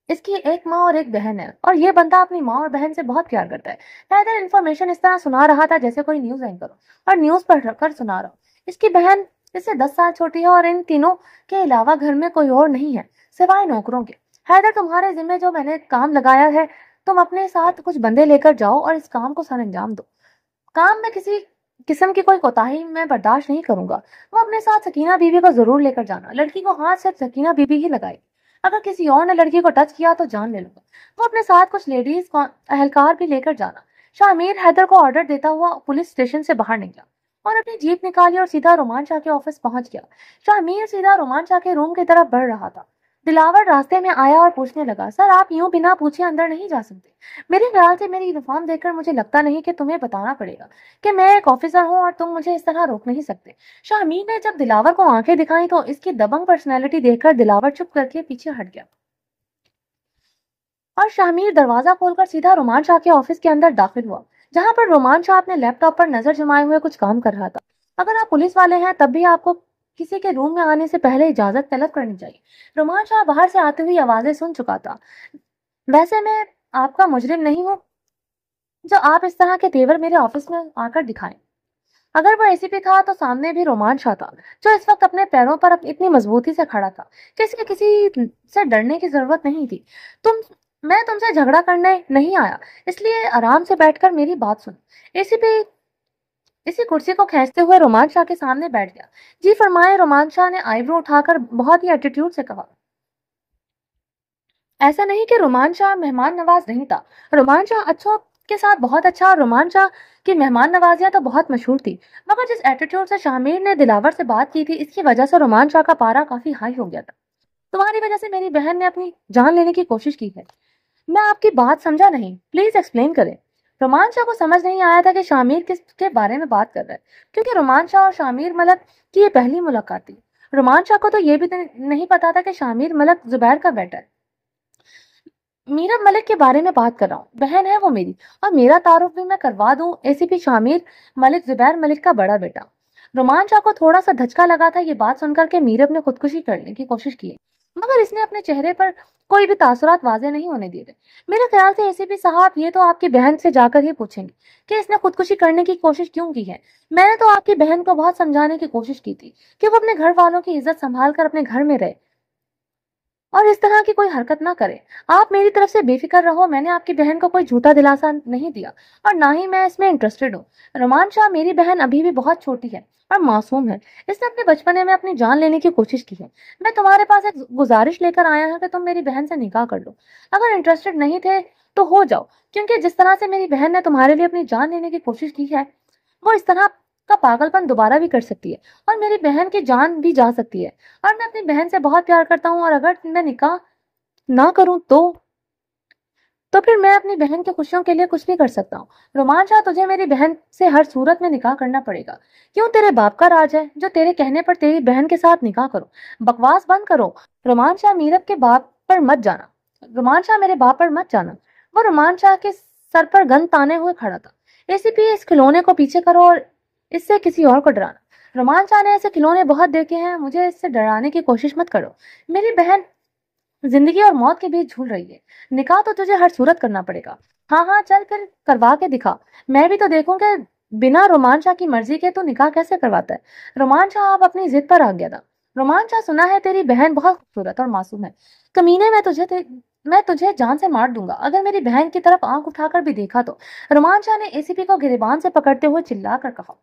इसकी एक माँ और एक बहन है, और ये बंदा अपनी माँ और बहन से बहुत प्यार करता है। हैदर इन्फॉर्मेशन इस तरह सुना रहा था जैसे कोई न्यूज एंकर हो, और न्यूज पढ़ कर सुना रहा हो। इसकी बहन इससे 10 साल छोटी है, और इन तीनों के अलावा घर में कोई और नहीं है सिवाय नौकरों के। हैदर, तुम्हारे जिम्मे जो मैंने काम लगाया है, तुम अपने साथ कुछ बंदे लेकर जाओ और इस काम को सर अंजाम दो। काम में किसी किस्म की कोई कोताही मैं बर्दाश्त नहीं करूंगा। वो अपने साथ सकीना बीबी को जरूर लेकर जाना। लड़की को हाथ सिर्फ सकीना बीबी ही लगाएगी। अगर किसी और ने लड़की को टच किया तो जान ले लूंगा। वो अपने साथ कुछ लेडीज एहलकार भी लेकर जाना। शाह मीर हैदर को ऑर्डर देता हुआ पुलिस स्टेशन से बाहर निकला और अपनी जीप निकाली और सीधा रोमान शाह के ऑफिस पहुंच गया। शाह मीर सीधा रोमान शाह के रूम की तरफ बढ़ रहा था। दिलावर रास्ते में आया और पूछने लगा, सर आप यूं बिना पूछे अंदर नहीं जा सकते। मेरे ख्याल से मेरी यूनिफॉर्म देखकर मुझे लगता नहीं कि तुम्हें बताना पड़ेगा कि मैं एक ऑफिसर हूं और तुम मुझे इस तरह रोक नहीं सकते। शाह मीर ने जब दिलावर को आंखें दिखाई तो इसकी दबंग पर्सनैलिटी देखकर दिलावर चुप करके पीछे हट गया और शाहमीर दरवाजा खोलकर सीधा रोमान शाह के ऑफिस के अंदर दाखिल हुआ, जहां पर रोमान शाह अपने लैपटॉप पर नजर जमाए हुए कुछ काम कर रहा था। अगर आप पुलिस वाले हैं तब भी आपको किसी के रूम में आने से पहले इजाजत तलब करनी चाहिए। रोमान शाह बाहर से आती हुई आवाजें सुन चुका था। वैसे मैं आपका मुजरिम नहीं हूँ जो आप इस तरह के तेवर मेरे ऑफिस में आकर दिखाएं। अगर वो एसीपी था तो सामने भी रोमान शाह था, जो इस वक्त अपने पैरों पर इतनी मजबूती से खड़ा था कि इसके किसी से डरने की जरूरत नहीं थी। तुम मैं तुमसे झगड़ा करने नहीं आया, इसलिए आराम से बैठकर मेरी बात सुन। एसीपी इसी कुर्सी को खींचते हुए रोमान शाह के सामने बैठ गया। जी फरमाए, रोमान शाह ने आईब्रो उठाकर बहुत ही एटीट्यूड से कहा। ऐसा नहीं कि रोमान शाह मेहमान नवाज नहीं था। रोमान शाह अच्छों के साथ बहुत अच्छा और रोमान शाह की मेहमान नवाजियां तो बहुत मशहूर थी, मगर जिस एटीट्यूड से शाहमीर ने दिलावर से बात की थी, इसकी वजह से रोमान शाह का पारा काफी हाई हो गया था। तुम्हारी वजह से मेरी बहन ने अपनी जान लेने की कोशिश की है। मैं आपकी बात समझा नहीं, प्लीज एक्सप्लेन करें। रोमान शाह को समझ नहीं आया था कि शामिर किसके बारे में बात कर रहा है, क्योंकि रोमान शाह और शामिर मलक की ये पहली मुलाकात थी। रोमान शाह को तो ये भी नहीं पता था कि शामिर मलक जुबैर का बेटा है। मीरब मलिक के बारे में बात कर रहा हूँ, बहन है वो मेरी, और मेरा तारुफ भी मैं करवा दूं, एसीपी शामिर मलिक जुबैर मलिक का बड़ा बेटा। रोमान शाह को थोड़ा सा धचका लगा था ये बात सुनकर के मीरब ने खुदकुशी करने की कोशिश की, मगर इसने अपने चेहरे पर कोई भी तासुरात वाजे नहीं होने दिए थे। मेरे ख्याल से एसीपी साहब ये तो आपकी बहन से जाकर ही पूछेंगे कि इसने खुदकुशी करने की कोशिश क्यों की है। मैंने तो आपकी बहन को बहुत समझाने की कोशिश की थी कि वो अपने घर वालों की इज्जत संभाल कर अपने घर में रहे और इस तरह की कोई हरकत ना करे। आप मेरी तरफ से बेफिक्र रहो, मैंने आपकी बहन को कोई झूठा दिलासा नहीं दिया और ना ही मैं इसमें इंटरेस्टेड हूँ। रोमान शाह, मेरी बहन अभी भी बहुत छोटी है और मासूम है। इसने अपने बचपने में अपनी जान लेने की कोशिश की है। मैं तुम्हारे पास एक गुजारिश लेकर आया हूँ कि तुम मेरी बहन से निकाह कर लो। अगर इंटरेस्टेड नहीं थे तो हो जाओ, क्योंकि जिस तरह से मेरी बहन ने तुम्हारे लिए अपनी जान लेने की कोशिश की है, वो इस तरह का पागलपन दोबारा भी कर सकती है और मेरी बहन की जान भी जा सकती है। और मैं अपनी बहन से बहुत प्यार करता हूँ और अगर मैं निकाह ना करूं तो फिर मैं अपनी बहन की खुशियों के लिए कुछ भी कर सकता हूँ। रोमान शाह, तुझे मेरी बहन से हर सूरत में निकाह करना पड़ेगा। क्यों, तेरे बाप का राज है जो तेरे कहने पर तेरी बहन के साथ निकाह करो। बकवास बंद करो। रोमान शाह, मीरब के बाप पर मत जाना। रोमान शाह, मेरे बाप पर मत जाना। वो रोमान शाह के सर पर गन ताने हुए खड़ा था। एसीपी, इस खिलौने को पीछे करो और इससे किसी और को डराना। रोमान शाह ने ऐसे खिलौने बहुत देखे हैं, मुझे इससे डराने की कोशिश मत करो। मेरी बहन जिंदगी और मौत के बीच झूल रही है। निकाह तो तुझे हर सूरत करना पड़ेगा। हाँ हाँ, चल फिर करवा के दिखा, मैं भी तो देखूं कि बिना रोमान शाह की मर्जी के तू निकाह कैसे करवाता है। रोमान शाह अब अपनी जिद पर आ गया था। रोमान शाह, सुना है तेरी बहन बहुत खूबसूरत और मासूम है। कमीने, मैं तुझे जान से मार दूंगा अगर मेरी बहन की तरफ आंख उठाकर भी देखा तो। रोमान शाह ने एसीपी को गिरेबान से पकड़ते हुए चिल्ला कर कहा।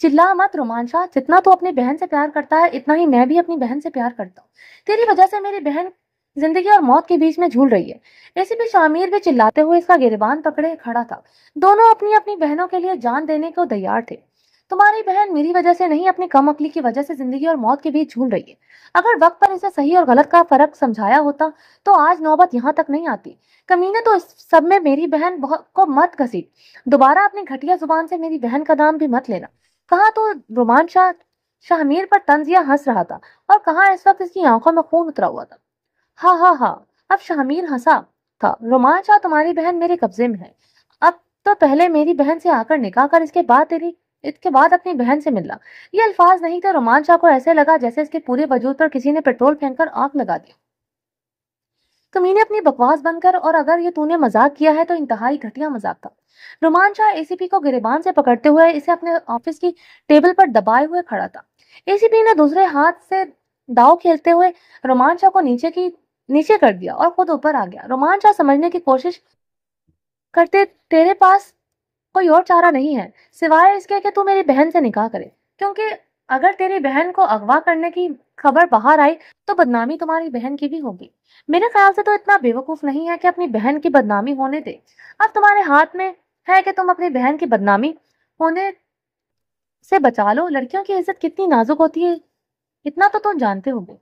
चिल्ला मत रोमान शाह, जितना तू अपनी बहन से प्यार करता है इतना ही मैं भी अपनी बहन से प्यार करता हूँ। तेरी वजह से मेरी बहन जिंदगी और मौत के बीच में झूल रही है। एसीपी शामिर भी चिल्लाते हुए इसका गिरबान पकड़े खड़ा था। दोनों अपनी अपनी बहनों के लिए जान देने को तैयार थे। तुम्हारी बहन मेरी वजह से नहीं, अपनी कम अकली की वजह से जिंदगी और मौत के बीच झूल रही है। अगर वक्त पर इसे सही और गलत का फर्क समझाया होता तो आज नौबत यहाँ तक नहीं आती। कमीने, तो इस सब में मेरी बहन को मत घसीट। दोबारा अपनी घटिया जुबान से मेरी बहन का नाम भी मत लेना। कहा तो रोमान शाह शाहमीर पर तंजिया हंस रहा था और कहा इस वक्त इसकी आंखों में खून उतरा हुआ था। हाँ हाँ हाँ, अब शाहमीर हंसा था। रोमान शाह, तुम्हारी बहन मेरे कब्जे में है। अब तो पहले मेरी बहन से आकर निकाह कर, इसके बाद अपनी बहन से मिलना। ये अल्फाज नहीं थे। रोमान शाह को ऐसे लगा जैसे इसके पूरे वजूद पर किसी ने पेट्रोल फेंककर आग लगा दिया। कमीने, अपनी बकवास बंद कर, और अगर ये तूने मजाक किया है तो इंतहाई घटिया मजाक था। रोमान शाह एसीपी को गिरेबान से पकड़ते हुए इसे अपने ऑफिस की टेबल पर दबाए हुए खड़ा था। एसीपी ने दूसरे हाथ से दाव खेलते हुए रोमान शाह को नीचे कर दिया और खुद ऊपर आ गया। रोमान शाह समझने की कोशिश करते, तेरे पास कोई और चारा नहीं है सिवाय इसके कि तू मेरी बहन से निकाह करे, क्योंकि अगर तेरी बहन को अगवा करने की खबर बाहर आई तो बदनामी तुम्हारी बहन की भी होगी। मेरे ख्याल से तो इतना बेवकूफ नहीं है कि अपनी बहन की बदनामी होने दे। अब तुम्हारे हाथ में है कि तुम अपनी बहन की बदनामी होने से बचा लो। लड़कियों की इज्जत कितनी नाजुक होती है, इतना तो तुम जानते होगे।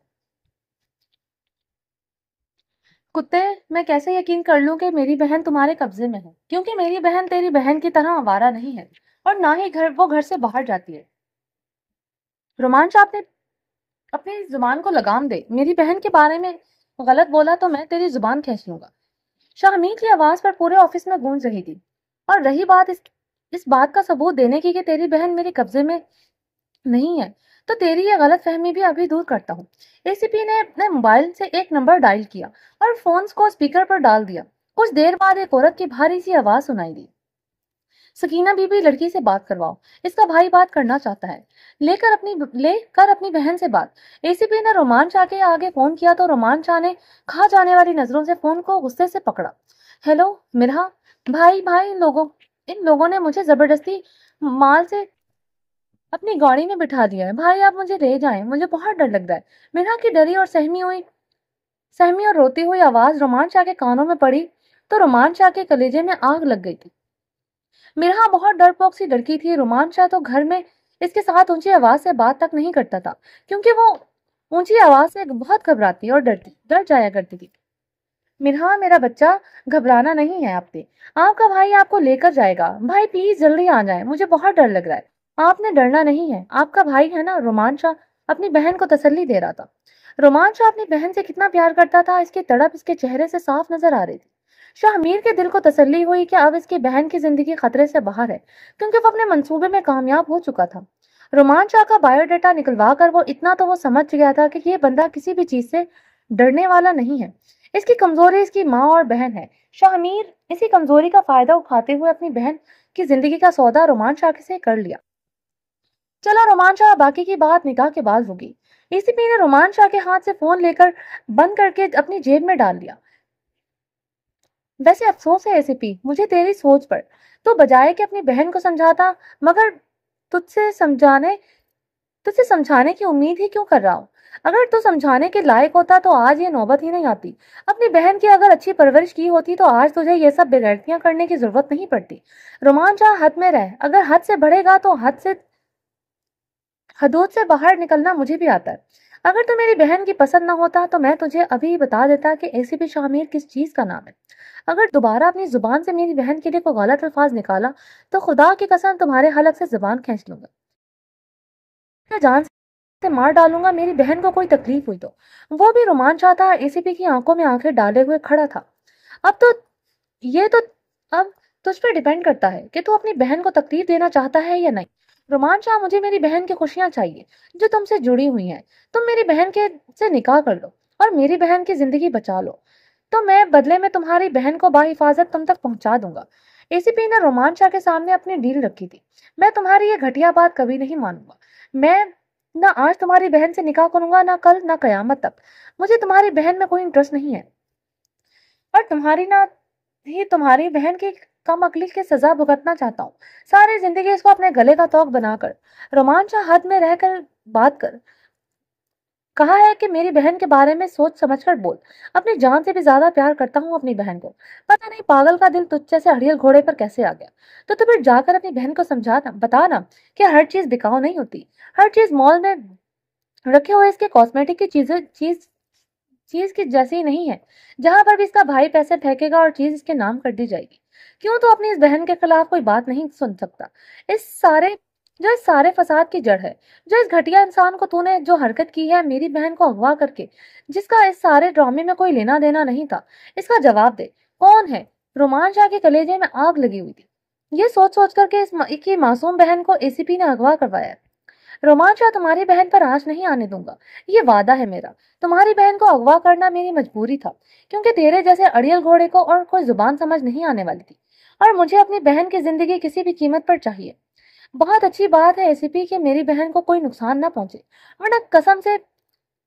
कुत्ते, मैं कैसे यकीन कर लूं कि मेरी बहन तुम्हारे कब्जे में है, क्योंकि मेरी बहन तेरी बहन की तरह आवारा नहीं है, और ना ही घर से बाहर जाती है। रोमांच, आपने अपनी जुबान को लगाम दे। मेरी बहन के बारे में गलत बोला तो मैं तेरी जुबान खींच लूंगा। शाहमीर की आवाज पर पूरे ऑफिस में गूंज रही थी। और रही बात इस बात का सबूत देने की कि तेरी बहन मेरे कब्जे में नहीं है, तो तेरी ये गलत फहमी भी अभी दूर करता हूँ। एसीपी ने अपने मोबाइल से एक नंबर डायल किया और फोन को स्पीकर पर डाल दिया। कुछ देर बाद एक औरत की भारी सी आवाज सुनाई दी। सकीना बीबी, लड़की से बात करवाओ, इसका भाई बात करना चाहता है। लेकर अपनी बहन से बात। एसीपी ने रोमान शाह के आगे फोन किया तो रोमान शाह ने खा जाने वाली नजरों से फोन को गुस्से से पकड़ा। हेलो मिरहा भाई, इन लोगों ने मुझे जबरदस्ती माल से अपनी गाड़ी में बिठा दिया है। भाई आप मुझे ले जाएं, मुझे बहुत डर लग रहा है। मिरहा की डरी और सहमी और रोती हुई आवाज रोमान शाह के कानों में पड़ी तो रोमान शाह के कलेजे में आग लग गई थी। मिरहा बहुत डरपोक सी लड़की थी। रोमान शाह तो घर में इसके साथ ऊंची आवाज से बात तक नहीं करता था, क्योंकि वो ऊंची आवाज से बहुत घबराती और डर जाया करती थी। मिरहा, मेरा बच्चा, घबराना नहीं है आपसे, आपका भाई आपको लेकर जाएगा। भाई प्लीज जल्दी आ जाए, मुझे बहुत डर लग रहा है। आपने डरना नहीं है, आपका भाई है ना। रोमान शाह अपनी बहन को तसल्ली दे रहा था। रोमान शाह अपनी बहन से कितना प्यार करता था, इसकी तड़प इसके चेहरे से साफ नजर आ रही थी। शाहमीर के दिल को तसल्ली हुई कि अब इसकी बहन की जिंदगी खतरे से बाहर है, क्योंकि वो अपने मंसूबे में कामयाब हो चुका था। रोमान शाह का बायोडाटा निकलवा कर वो समझ गया था कि ये बंदा किसी भी चीज से डरने वाला नहीं है। इसकी कमजोरी इसकी माँ और बहन है। शाहमीर इसी कमजोरी का फायदा उठाते हुए अपनी बहन की जिंदगी का सौदा रोमान शाह से कर लिया। चला रोमान शाह, बाकी की बात निकाह के बाद होगी। एसीपी ने रोमान शाह के हाथ से फोन लेकर बंद करके अपनी जेब में डाल लिया। वैसे अफसोस है एसीपी मुझे तेरी सोच पर। तो बजाय कि अपनी बहन को समझाता, मगर तुझसे समझाने तुझसे समझाने की उम्मीद ही क्यों कर रहा हूँ। अगर तू समझाने के लायक होता तो आज ये नौबत ही नहीं आती। अपनी बहन की अगर अच्छी परवरिश की होती तो आज तुझे ये सब बेगैरतियां करने की जरूरत नहीं पड़ती। रोमान शाह, हद में रह। अगर हद से बढ़ेगा तो हदूद से बाहर निकलना मुझे भी आता है। अगर तू मेरी बहन की पसंद ना होता तो मैं तुझे अभी ही बता देता कि एसीपी शाहमीर किस चीज का नाम है। अगर दोबारा अपनी जुबान से मेरी बहन के लिए कोई गलत अल्फाज निकाला तो खुदा की कसम तुम्हारे हलक से जुबान खींच लूंगा, मैं जान से मार डालूंगा। मेरी बहन को कोई तकलीफ हुई तो। वो भी रोमान शाह था, एसीपी की आंखों में आंखें डाले हुए खड़ा था। अब तो ये तो अब तुझ पर डिपेंड करता है कि तू अपनी बहन को तकलीफ देना चाहता है या नहीं। रोमान शाह, मुझे मेरी बहन की खुशियां चाहिए जो तुमसे जुड़ी हुई हैं। तुम मेरी बहन के से निकाह कर लो और मेरी बहन की जिंदगी बचा लो, तो मैं बदले में तुम्हारी बहन को बाहिफाजत तुम तक पहुंचा दूंगा। एसीपी ने रोमान शाह के सामने अपनी डील रखी थी। मैं तुम्हारी ये घटिया बात कभी नहीं मानूंगा। मैं ना आज तुम्हारी बहन से निकाह करूंगा, ना कल, ना कयामत तक। मुझे तुम्हारी बहन में कोई इंटरेस्ट नहीं है, और तुम्हारी बहन की कम अकली की सजा भुगतना चाहता हूँ, सारी जिंदगी इसको अपने गले का तोक बनाकर। रोमान शाह, हद में रहकर बात कर। कहा है कि मेरी बहन के बारे में सोच समझकर बोल। अपनी जान से भी ज्यादा प्यार करता हूँ अपनी बहन को। पता नहीं पागल का दिल तुझ जैसे अड़ियल घोड़े पर कैसे आ गया। तो फिर जाकर अपनी बहन को समझाना, बताना कि हर चीज बिकाऊ नहीं होती। हर चीज मॉल में रखे हुए इसके कॉस्मेटिक की चीज की जैसी ही नहीं है। जहां पर भी इसका भाई पैसे फेंकेगा और चीज इसके नाम कर दी जाएगी। क्यों तो अपनी इस बहन के खिलाफ कोई बात नहीं सुन सकता? इस सारे इस सारे फसाद की जड़ है। जो इस घटिया इंसान को तूने जो हरकत की है मेरी बहन को अगवा करके, जिसका इस सारे ड्रामे में कोई लेना देना नहीं था, इसका जवाब दे। कौन है? रोमान शाह के कलेजे में आग लगी हुई थी। ये सोच सोच करके की मासूम बहन को एसीपी ने अगवा करवाया है। रोमान शाह, तुम्हारी बहन पर आंच नहीं आने दूंगा, ये वादा है मेरा। तुम्हारी बहन को अगवा करना मेरी मजबूरी था, क्योंकि तेरे जैसे अड़ियल घोड़े को और कोई जुबान समझ नहीं आने वाली थी, और मुझे अपनी बहन की जिंदगी किसी भी कीमत पर चाहिए। बहुत अच्छी बात है एसीपी कि मेरी बहन को कोई नुकसान ना पहुंचे, वरना कसम से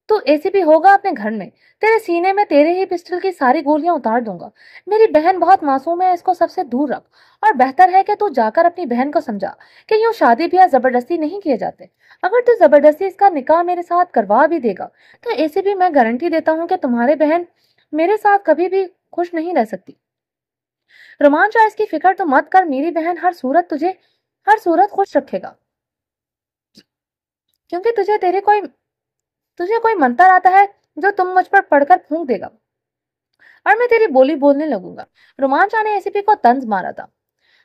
तू एसीपी होगा अपने घर में, तेरे सीने में तेरे ही पिस्टल की सारी गोलियां उतार दूंगा। मेरी बहन बहुत मासूम है, इसको सबसे दूर रख। और बेहतर है कि तू जाकर अपनी बहन को समझा कि यूं शादी ब्याह जबरदस्ती नहीं किए जाते। अगर तू जबरदस्ती इसका निकाह मेरे साथ करवा भी देगा तो एसीपी मैं गारंटी देता हूँ कि तुम्हारी बहन मेरे साथ कभी भी खुश नहीं रह सकती। रोमान शाह, इसकी फिक्र तो मत कर, मेरी बहन हर सूरत खुश रखेगा, क्योंकि तुझे कोई मंत्र आता है जो तुम मुझ पर पढ़कर फूंक देगा और मैं तेरी बोली बोलने लगूंगा। रोमान शाह ने एसीपी को तंज मारा था।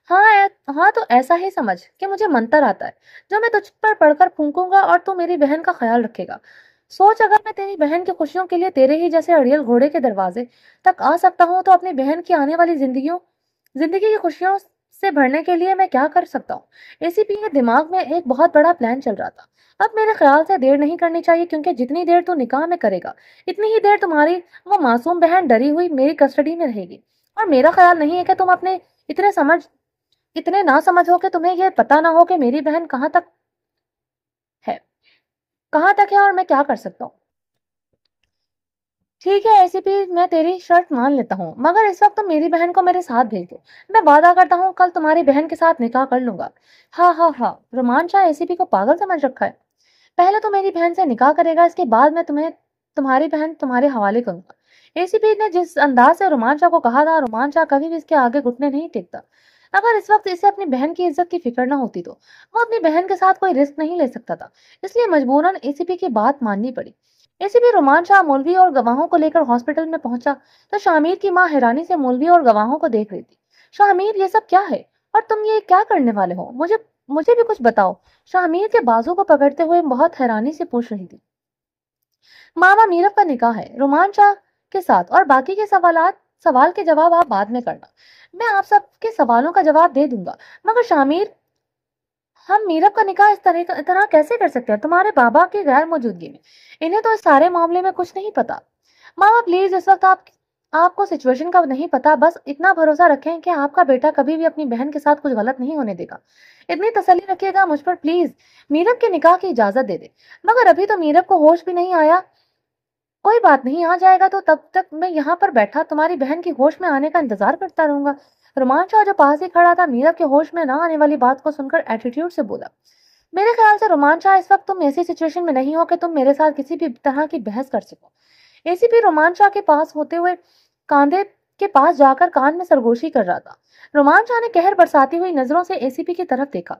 हाँ, तो ऐसा ही समझ कि मुझे मंत्र आता है जो मैं तुझ पर पढ़कर फूंकूंगा और तू मेरी बहन का ख्याल रखेगा। सोच, अगर मैं तेरी बहन की खुशियों के लिए तेरे ही जैसे अड़ियल घोड़े के दरवाजे तक आ सकता हूँ, तो अपनी बहन की आने वाली जिंदगी की खुशियों से भरने के लिए मैं क्या कर सकता हूँ। एसीपी के दिमाग में एक बहुत बड़ा प्लान चल रहा था। अब मेरे ख्याल से देर नहीं करनी चाहिए, क्योंकि जितनी देर तू निकाह में करेगा, इतनी ही देर तुम्हारी वो मासूम बहन डरी हुई मेरी कस्टडी में रहेगी। और मेरा ख्याल नहीं है कि तुम अपने इतने ना समझ हो कि तुम्हें यह पता ना हो कि मेरी बहन है कहाँ तक है और मैं क्या कर सकता हूँ। ठीक है एसीपी, मैं तेरी शर्त मान लेता हूँ, मगर इस वक्त तुम मेरी बहन को मेरे साथ भेज दो। मैं वादा करता हूँ कल तुम्हारी बहन के साथ निकाह कर लूंगा। हाँ हाँ हाँ, रोमान शाह एसीपी को पागल समझ रखा है। पहले तो मेरी बहन से निकाह करेगा, इसके बाद मैं तुम्हारी बहन तुम्हारे हवाले करूंगा। एसीपी ने जिस अंदाज से रोमान शाह को कहा था, रोमान शाह कभी भी इसके आगे घुटने नहीं टेकता। अगर इस वक्त इसे अपनी बहन की इज्जत की फिक्र न होती तो वो अपनी बहन के साथ कोई रिस्क नहीं ले सकता था, इसलिए मजबूरन एसीपी की बात माननी पड़ी। एसीपी रोमान शाह मौलवी और गवाहों को लेकर हॉस्पिटल में पहुंचा तो शामिर की माँ हैरानी से मौलवी और गवाहों को देख रही थी। शामिर, ये सब क्या है और तुम ये क्या करने वाले हो? मुझे मुझे भी कुछ बताओ, शामिर के बाजू को पकड़ते हुए बहुत हैरानी से पूछ रही थी। मामा, मीरब का निकाह है रोमान शाह के साथ, और बाकी के सवाल के जवाब आप बाद में करना। मैं आप सबके सवालों का जवाब दे दूंगा, मगर शामिर, हम मीरब का निकाह इस तरह कैसे कर सकते हैं तुम्हारे बाबा की गैर मौजूदगी में? इन्हें तो इस सारे मामले में कुछ नहीं पता। मामा प्लीज, इस वक्त आपको सिचुएशन का नहीं पता, बस इतना भरोसा रखें कि आपका बेटा कभी भी अपनी बहन के साथ कुछ गलत नहीं होने देगा। इतनी तसल्ली रखिएगा मुझ पर प्लीज। मीरब के निकाह की इजाजत दे दे। मगर अभी तो मीरब को होश भी नहीं आया। कोई बात नहीं, आ जाएगा तो तब तक मैं यहाँ पर बैठा तुम्हारी बहन की होश में आने का इंतजार करता रहूंगा। रोमान शाह जो पास ही खड़ा था, मीरब के होश में न आने वाली बात को सुनकर एटीट्यूड से बोला। मेरे ख्याल से रोमान शाह, इस वक्त तुम ऐसी सिचुएशन में नहीं हो कि तुम मेरे साथ किसी भी तरह की बहस कर सको। एसीपी रोमान शाह के पास होते हुए कांधे के पास जाकर कान में सरगोशी कर रहा था। रोमान शाह ने कहर बरसाती हुई नजरों से एसीपी की तरफ देखा।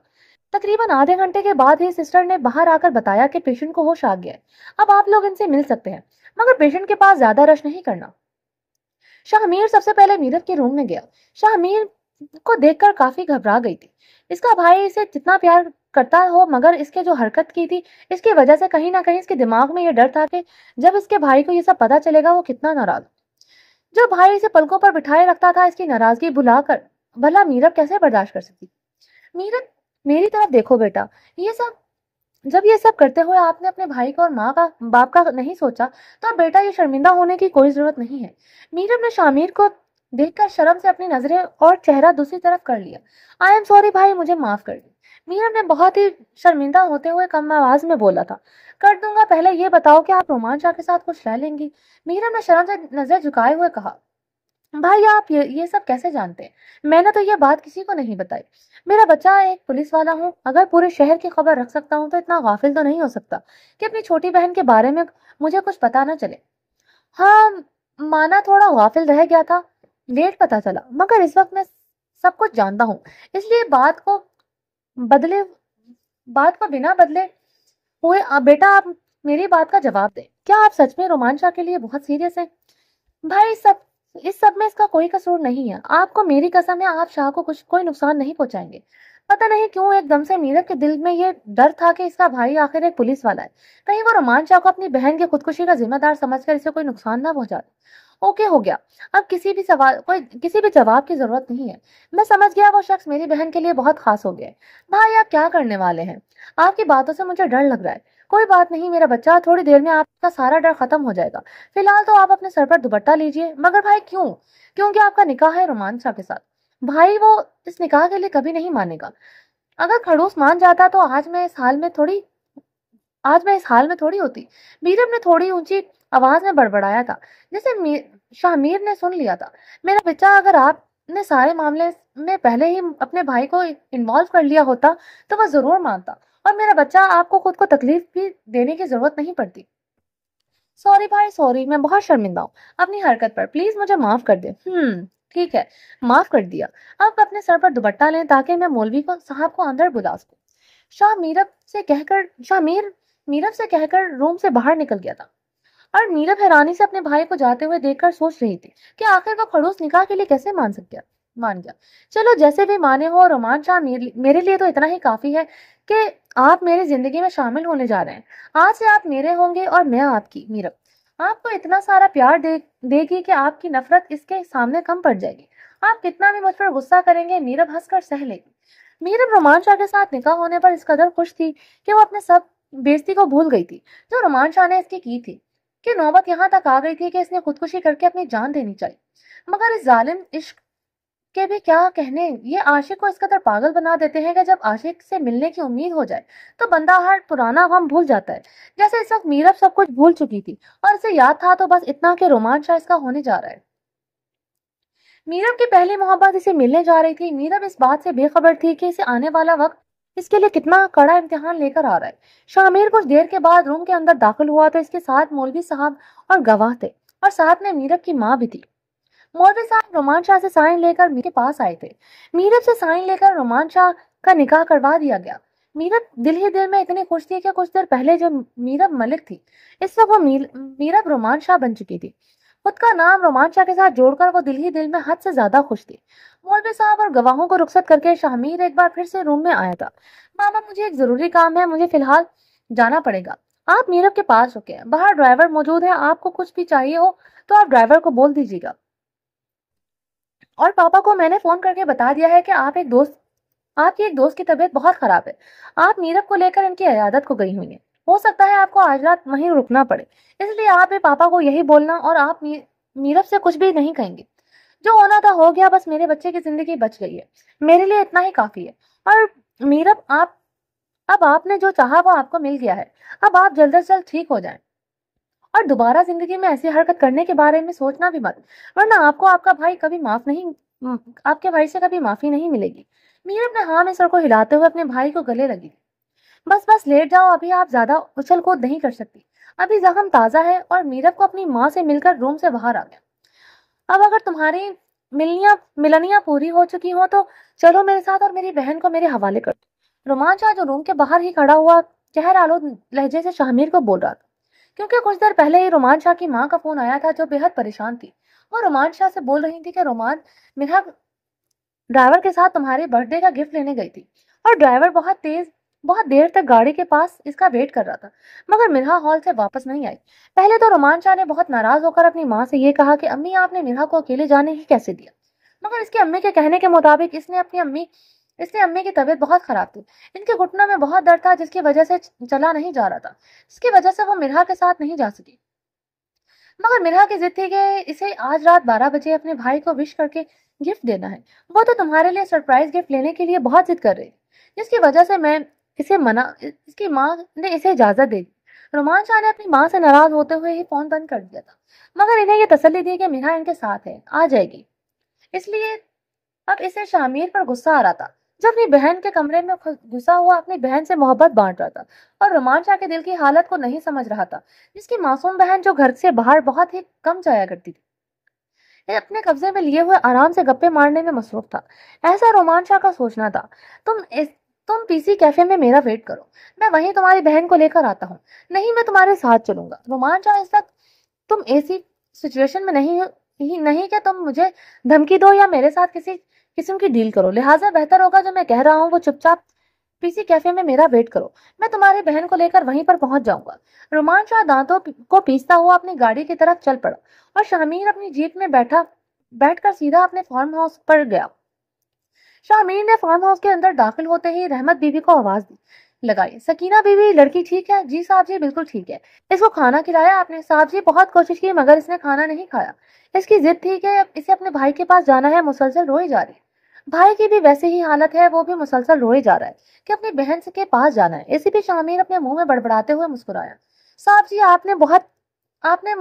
तकरीबन आधे घंटे के बाद ही सिस्टर ने बाहर आकर बताया कि पेशेंट को होश आ गया है, अब आप लोग इनसे मिल सकते हैं, मगर पेशेंट के पास ज्यादा रश नहीं करना। शाहमीर सबसे पहले मीरब के रूम में गया। शाहमीर को देखकर काफी घबरा गई थी। इसका भाई इसे जितना प्यार करता हो, मगर इसके जो हरकत की थी, इसकी वजह से कहीं ना कहीं इसके दिमाग में यह डर था कि जब इसके भाई को यह सब पता चलेगा वो कितना नाराज। जो भाई इसे पलकों पर बिठाए रखता था, इसकी नाराजगी भुलाकर भला मीरब कैसे बर्दाश्त कर सकती? मीरब, मेरी तरफ देखो बेटा, ये सब जब ये सब करते हुए आपने अपने भाई को और बाप का नहीं सोचा, तो अब बेटा ये शर्मिंदा होने की कोई जरूरत नहीं है। मीरब ने शामिर को देखकर शर्म से अपनी नजरें और चेहरा दूसरी तरफ कर लिया। आई एम सॉरी भाई, मुझे माफ कर दे। मीरब ने बहुत ही शर्मिंदा होते हुए कम आवाज में बोला था। कर दूंगा, पहले ये बताओ कि आप रोमान शाह के साथ कुछ रह लेंगी? मीरब ने शर्म से नजर झुकाए हुए कहा। भाई आप ये सब कैसे जानते हैं? मैंने तो ये बात किसी को नहीं बताई। मेरा बच्चा एक पुलिस वाला हूँ, अगर पूरे शहर की खबर रख सकता हूँ तो इतना गाफिल तो नहीं हो सकता कि अपनी छोटी बहन के बारे में मुझे कुछ पता ना चले। हाँ, माना थोड़ा गाफिल रह गया था, लेट पता चला, मगर इस वक्त मैं सब कुछ जानता हूँ, इसलिए बदले बात को बिना बदले हुए बेटा आप मेरी बात का जवाब दें। क्या आप सच में रोमान शाह के लिए बहुत सीरियस हैं? भाई इस सब में इसका कोई कसूर नहीं है, आपको मेरी कसम है, आप शाह को कोई नुकसान नहीं पहुंचाएंगे। पता नहीं क्यों एकदम से मीरब के दिल में ये डर था कि इसका भाई आखिर एक पुलिस वाला है, कहीं वो रोमान शाह को अपनी बहन की खुदकुशी का जिम्मेदार समझकर इसे कोई नुकसान ना पहुंचा दे। ओके, हो गया, अब किसी भी जवाब की जरूरत नहीं है। मैं समझ गया, वो शख्स मेरी बहन के लिए बहुत खास हो गया है। भाई आप क्या करने वाले हैं? आपकी बातों से मुझे डर लग रहा है। कोई बात नहीं मेरा बच्चा, थोड़ी देर में आपका सारा डर खत्म हो जाएगा। फिलहाल तो आप अपने सर पर दुपट्टा लीजिए। मगर भाई क्यों? क्योंकि आपका निकाह है रोमान शाह के साथ। भाई वो इस निकाह के लिए कभी नहीं मानेगा। अगर खड़ूस मान जाता तो आज मैं इस हाल में थोड़ी होती। मीरब ने थोड़ी ऊंची आवाज में बड़बड़ाया था, जिसे शामिर ने सुन लिया था। मेरा बच्चा, अगर आपने सारे मामले में पहले ही अपने भाई को इन्वॉल्व कर लिया होता तो वह जरूर मानता, और मेरा बच्चा आपको खुद को तकलीफ भी देने की जरूरत नहीं पड़ती। सॉरी भाई सॉरी, मैं बहुत शर्मिंदा हूँ अपनी हरकत पर, प्लीज मुझे माफ कर दे। ٹھیک ہے، معاف کر دیا۔ اب اپنے سر پر دوپٹہ لیں تاکہ میں مولوی کو صاحب کو اندر بلا سکوں۔ شاہ میرب سے کہہ کر روم سے باہر نکل گیا تھا، اور میرب حیرانی سے اپنے بھائی کو جاتے ہوئے دیکھ کر سوچ رہی تھی کہ آخر وہ خڑوس نکاح کے لیے کیسے مان گیا۔ چلو جیسے بھی مانے ہو، رومان شاہ میرے لیے تو اتنا ہی کافی ہے کہ آپ میری زندگی میں شامل ہونے جا رہے ہیں۔ آج سے آپ میرے ہوں گے اور میں آپ کی۔ میرب آپ کو اتنا سارا پیار دے گی کہ آپ کی نفرت اس کے سامنے کم پڑ جائے گی۔ آپ کتنا بھی مجھ پر غصہ کریں گے، میرب ہنس کر سہ لے گی۔ میرب رومان شاہ کے ساتھ نکاح ہونے پر اس قدر خوش تھی کہ وہ اپنے سب بےزتی کو بھول گئی تھی جو رومان شاہ نے اس کی تھی، کہ نوبت یہاں تک آ گئی تھی کہ اس نے خودکشی کر کے اپنی جان دینی چاہیے۔ مگر اس ظالم عشق کے بھی کیا کہنے، یہ عاشق کو اس قدر پاگل بنا دیتے ہیں کہ جب عاشق سے ملنے کی امید ہو جائے تو بندہ ہر پرانا غم بھول جاتا ہے۔ جیسے اس وقت میرب سب کچھ بھول چکی تھی اور اسے یاد تھا تو بس اتنا کہ رومان شاہ اس کا ہونے جا رہا ہے۔ میرب کی پہلی محبت اسے ملنے جا رہی تھی۔ میرب اس بات سے بے خبر تھی کہ اسے آنے والا وقت اس کے لیے کتنا کڑا امتحان لے کر آ رہا ہے۔ شامیر کچھ دیر کے بعد روم کے اندر داخل ہوا تو اس کے ساتھ مولوی صاحب اور گواہ تھے، اور ساتھ میں میرب کی ماں بھی تھی۔ مولوی صاحب رومان شاہ سے سائن لے کر میرے پاس آئے تھے۔ میرب سے سائن لے کر رومان شاہ کا نکاح کروا دیا گیا۔ میرب دل ہی دل میں اتنی خوش تھی کہ کچھ دیر پہلے جو میرب ملک تھی، اس وقت وہ میرب رومان شاہ بن چکی تھی۔ خود کا نام رومان شاہ کے ساتھ جوڑ کر وہ دل ہی دل میں حد سے زیادہ خوش تھی۔ مولوی صاحب اور گواہوں کو رخصت کر کے شامیر ایک بار پھر سے روم میں آیا تھا۔ ماما مجھے ایک ضروری کام ہے، مجھے فی الحال جانا پڑے گا۔ آپ میرب کے پاس رکے ہیں، باہر ڈرائیور موجود ہے، آپ کو کچھ بھی چاہیے ہو تو آپ ڈرائیور کو بول دیجیے گا۔ اور پاپا کو میں نے فون کر کے بتا دیا ہے کہ آپ کی ایک دوست کی طبیعت بہت خراب ہے۔ آپ میرب کو لے کر ان کی عیادت کو گئی ہوئی ہیں۔ ہو سکتا ہے آپ کو آج رات وہیں رکنا پڑے، اس لیے آپ بھی پاپا کو یہی بولنا، اور آپ میرب سے کچھ بھی نہیں کہیں گے۔ جو ہونا تھا ہو گیا، بس میرے بچے کی زندگی بچ گئی ہے، میرے لیے اتنا ہی کافی ہے۔ اور میرب اب آپ نے جو چاہا وہ آپ کو مل گیا ہے، اب آپ جلد از جلد ٹھیک ہو جائیں، اور دوبارہ زندگی میں ایسی حرکت کرنے کے بارے میں سوچنا بھی مت، ورنہ آپ کو آپ کے بھائی سے کبھی معافی نہیں ملے گی۔ میرب نے ہاں میں سر کو ہلاتے ہوئے اپنے بھائی کو گلے لگی۔ بس لیٹ جاؤ، ابھی آپ زیادہ اچھل کود نہیں کر سکتی، ابھی زخم تازہ ہے۔ اور میرب کو اپنی ماں سے مل کر روم سے باہر آ گیا۔ اب اگر تمہاری ملنیاں پوری ہو چکی ہوں تو چلو میرے ساتھ اور میری بہن کو میرے حوالے کر دو۔ رومان شاہ جو روم کے باہر ہی کھڑا ہوا قہر آلود لہجے سے شامیر کو بول رہا تھا، کیونکہ کچھ دیر پہلے ہی رومان شاہ کی ماں کا فون آیا تھا جو بے حد پریشان تھی۔ وہ رومان شاہ سے بول رہی تھی کہ رومان میرا ڈرائیور کے ساتھ تمہارے برتھ ڈے کا گفٹ لینے گئی تھی، اور ڈرائیور بہت دیر تک گاڑی کے پاس اس کا ویٹ کر رہا تھا، مگر مرحا ہال سے واپس نہیں آئی۔ پہلے تو رومان شاہ نے بہت ناراض ہو کر اپنی ماں سے یہ کہا کہ امی آپ نے مرحا کو اکیلے جانے ہی کیسے دیا، مگر اس کی امی کے کہنے کے مطابق اس نے امی کی طبیعت بہت خراب تھی، ان کے گھٹنوں میں بہت درد تھا جس کی وجہ سے چلا نہیں جا رہا تھا، جس کی وجہ سے وہ مرحا کے ساتھ نہیں جا سکی۔ مگر مرحا کی ضد تھی کہ اسے آج رات 12 بجے اپنے بھائی کو وش کر کے گفٹ دینا ہے، وہ تو تمہارے لیے سرپرائز گفٹ لینے کے لیے بہت ضد کر رہی، جس کی وجہ سے اس کی ماں نے اسے اجازت دے دی۔ رومان شاہ نے اپنی ماں سے ناراض ہوتے ہوئے ہی فون بند کر دیا تھا، مگر انہیں یہ تسلی دی کہ مرحا ان کے ساتھ ہے، آ جائے گی۔ اس لیے اب اسے شامیر پر غصہ آ رہا تھا جو اپنی بہن کے کمرے میں گھسا ہوا اپنی بہن سے محبت بانٹ رہا تھا، اور رومان شاہ کے دل کی حالت کو نہیں سمجھ رہا تھا، جس کی معصوم بہن جو گھر سے باہر بہت ہی کم جایا کرتی تھی اپنے قبضے میں لیے ہوئے آرام سے گپے مارنے میں مصروف تھا۔ ایسا رومان شاہ کا سوچنا تھا۔ تم پی سی کیفے میں میرا ویٹ کرو، میں وہیں تمہاری بہن کو لے کر آتا ہوں۔ نہیں، میں تمہارے ساتھ چلوں گا۔ رومان شاہ اس وقت تم ایسی سچویشن میں نہیں کہ تم مجھے دھمکی دو یا میرے ساتھ کسی قسم کی ڈیل کرو، لہٰذا بہتر ہوگا جو میں کہہ رہا ہوں وہ چپ چاپ پی سی کیفے میں میرا ویٹ کرو، میں تمہاری بہن کو لے کر وہیں پر پہنچ جاؤں گا۔ رومان شاہ دانتوں کو پیستا ہوا اپنی گاڑی کی طرف چل پڑا، اور شامیر اپنی جیپ میں بیٹھ کر سیدھا اپنے فارم ہاؤس پر گیا۔ شامیر نے فارم ہاؤس کے اندر داخل ہوتے ہی رحمت بی بی کو آواز لگائی، سکینہ بی بی لڑکی ٹھیک ہے؟ جی صاحب جی بالکل ٹھیک ہے۔ اس کو کھانا کھلایا آپ نے؟ صاحب جی بہت کوشش کی مگر اس نے کھانا نہیں کھایا، اس کی ضد تھی کہ اسے اپنے بھائی کے پاس جانا ہے، مسلسل روئی جا رہی ہے۔ بھائی کی بھی ویسے ہی حالت ہے، وہ بھی مسلسل روئے جا رہا ہے کہ اپنی بہن کے پاس جانا ہے۔ اسی بھی شامیر اپنے منہ میں بڑبڑاتے ہوئے مسکرایا، صاحب جی آپ نے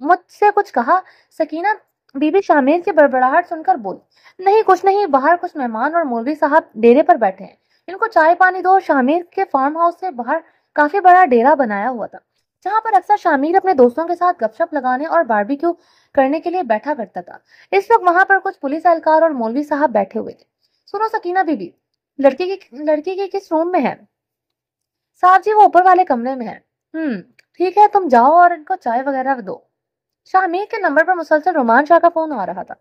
مجھ سے کچھ کہا؟ سکینہ بی بی شامیر کی بڑبڑاہٹ سن کر بولی، نہیں کچھ نہیں، باہر کچھ مہمان اور مولوی صاحب ڈیرے پر بیٹھے ہیں، ان کو چائے پانی دو۔ شامیر کے فارم ہاؤس سے باہر کافی بڑا ڈیرا بنایا ہوا تھا، जहाँ पर अक्सर शामिर अपने दोस्तों के साथ गपशप लगाने और बारबेक्यू करने के लिए बैठा करता था। इस वक्त वहां पर कुछ पुलिस एहलकार और मौलवी साहब बैठे हुए थे। सुनो सकीना बीबी, लड़की की किस रूम में है? साहब जी वो ऊपर वाले कमरे में है। ठीक है, तुम जाओ और इनको चाय वगैरह दो। शामिर के नंबर पर मुसलसल रोमान शाह का फोन आ रहा था।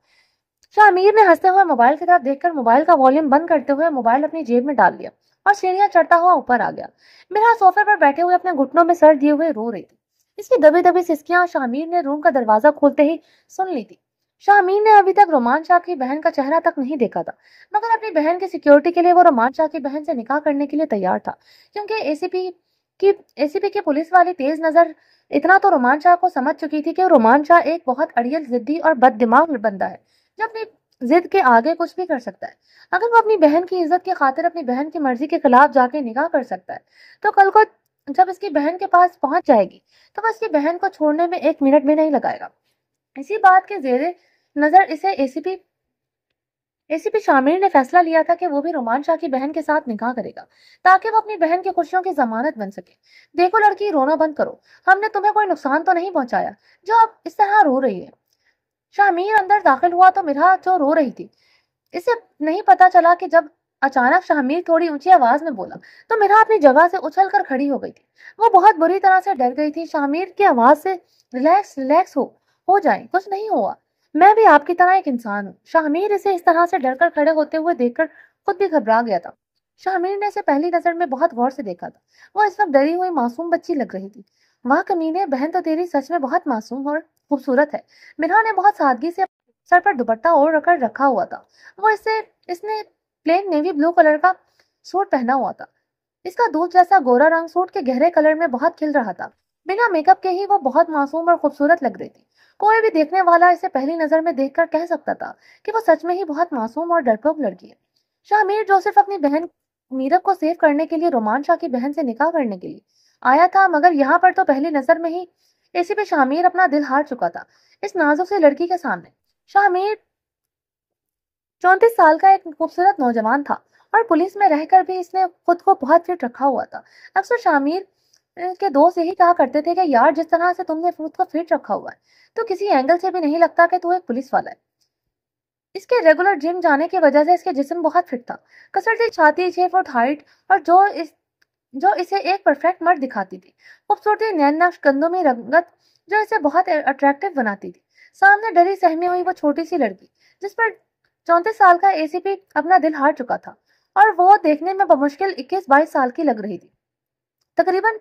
शामिर ने हंसते हुए मोबाइल की तरफ देखकर मोबाइल का वॉल्यूम बंद करते हुए मोबाइल अपनी जेब में डाल लिया और सीढ़ियां चढ़ता हुआ ऊपर आ गया। मेरा सोफे पर बैठे हुए अपने घुटनों में सर दिए हुए रो रही थी। इसकी दबी दबी सिसकियां शामिर ने रूम का दरवाजा खोलते ही सुन ली थी। शामिर ने अभी तक रोमान शाह की बहन का चेहरा तक नहीं देखा था, मगर अपनी बहन की सिक्योरिटी के लिए वो रोमान शाह की बहन से निकाह करने के लिए तैयार था, क्योंकि की एसीपी की पुलिस वाली तेज नजर इतना तो रोमान शाह को समझ चुकी थी कि रोमान शाह एक बहुत अड़ियल, जिद्दी और बददिमाग बंदा है, जो अपनी जिद के आगे कुछ भी कर सकता है। अगर वो अपनी बहन की इज्जत की खातिर अपनी बहन की मर्जी के खिलाफ जाके निकाह कर सकता है, तो कल को जब इसकी बहन के पास पहुंच जाएगी तो वह इसकी बहन को छोड़ने में एक मिनट भी नहीं लगाएगा। इसी बात के जेरे नजर इसे एसीपी शामिर ने फैसला लिया था कि वो भी रोमान शाह की बहन के साथ निकाह करेगा, ताकि वो अपनी बहन की खुशियों की जमानत बन सके। देखो लड़की, रोना बंद करो, हमने तुम्हें कोई नुकसान तो नहीं पहुंचाया जो अब इस तरह रो रही है। शामिर अंदर दाखिल हुआ तो मिरा जो रो रही थी, इसे नहीं पता चला कि जब अचानक शामिर थोड़ी ऊंची आवाज में बोला तो मिरा अपनी जगह से उछल कर खड़ी हो गई थी। वो बहुत बुरी तरह से डर गई थी। शामिर की आवाज से, रिलैक्स रिलैक्स हो जाए, कुछ नहीं हुआ, मैं भी आपकी तरह एक इंसान हूँ। शामिर इसे इस तरह से डरकर खड़े होते हुए देखकर खुद भी घबरा गया था। शामिर ने इसे पहली नजर में बहुत गौर से देखा था। वो इस वक्त डरी हुई मासूम बच्ची लग रही थी। वाह कमीने, बहन तो तेरी सच में बहुत मासूम और खूबसूरत है। मिरा ने बहुत सादगी से सर पर दुपट्टा ओढ़ कर रखा हुआ था। वो इसने प्लेन नेवी ब्लू कलर का सूट पहना हुआ था। इसका दूध जैसा गोरा रंग सूट के गहरे कलर में बहुत खिल रहा था। बिना मेकअप के ही वो बहुत मासूम और खूबसूरत लग रही थी। कोई भी देखने वाला इसे पहली नजर में देखकर कह सकता था कि वो सच में ही बहुत मासूम और डरपोक लड़की है। शामिर जो सिर्फ अपनी बहन मीरब को सेव करने के लिए रोमान शाह की बहन से निकाह करने के लिए आया था, मगर यहाँ पर तो पहली नजर में ही इसी पे शामिर अपना दिल हार चुका था इस नाजुक सी लड़की के सामने। शामिर 34 साल का एक खूबसूरत नौजवान था और पुलिस में रहकर भी इसने खुद को बहुत फिट रखा हुआ था। अक्सर शामिर के दोस्त यही कहा करते थे कि यार, जिस तरह से तुमने खुद को फिट रखा हुआ है तो किसी एंगल से भी नहीं लगता कि तू एक पुलिस वाला है। इसके रेगुलर जिम जाने की वजह से इसके जिस्म बहुत फिट था। कसरती छाती, 6 फुट हाइट और जो इसे एक परफेक्ट मर्द दिखाती थी। खूबसूरती, नैन नक्श, गंदमी रंगत जो इसे बहुत अट्रैक्टिव बनाती थी। सामने डरी सहमी हुई वो छोटी सी लड़की जिस पर 34 साल का एसीपी अपना दिल हार चुका था, और वो देखने में बमुश्किल 21-22 साल की लग रही थी। तकरीबन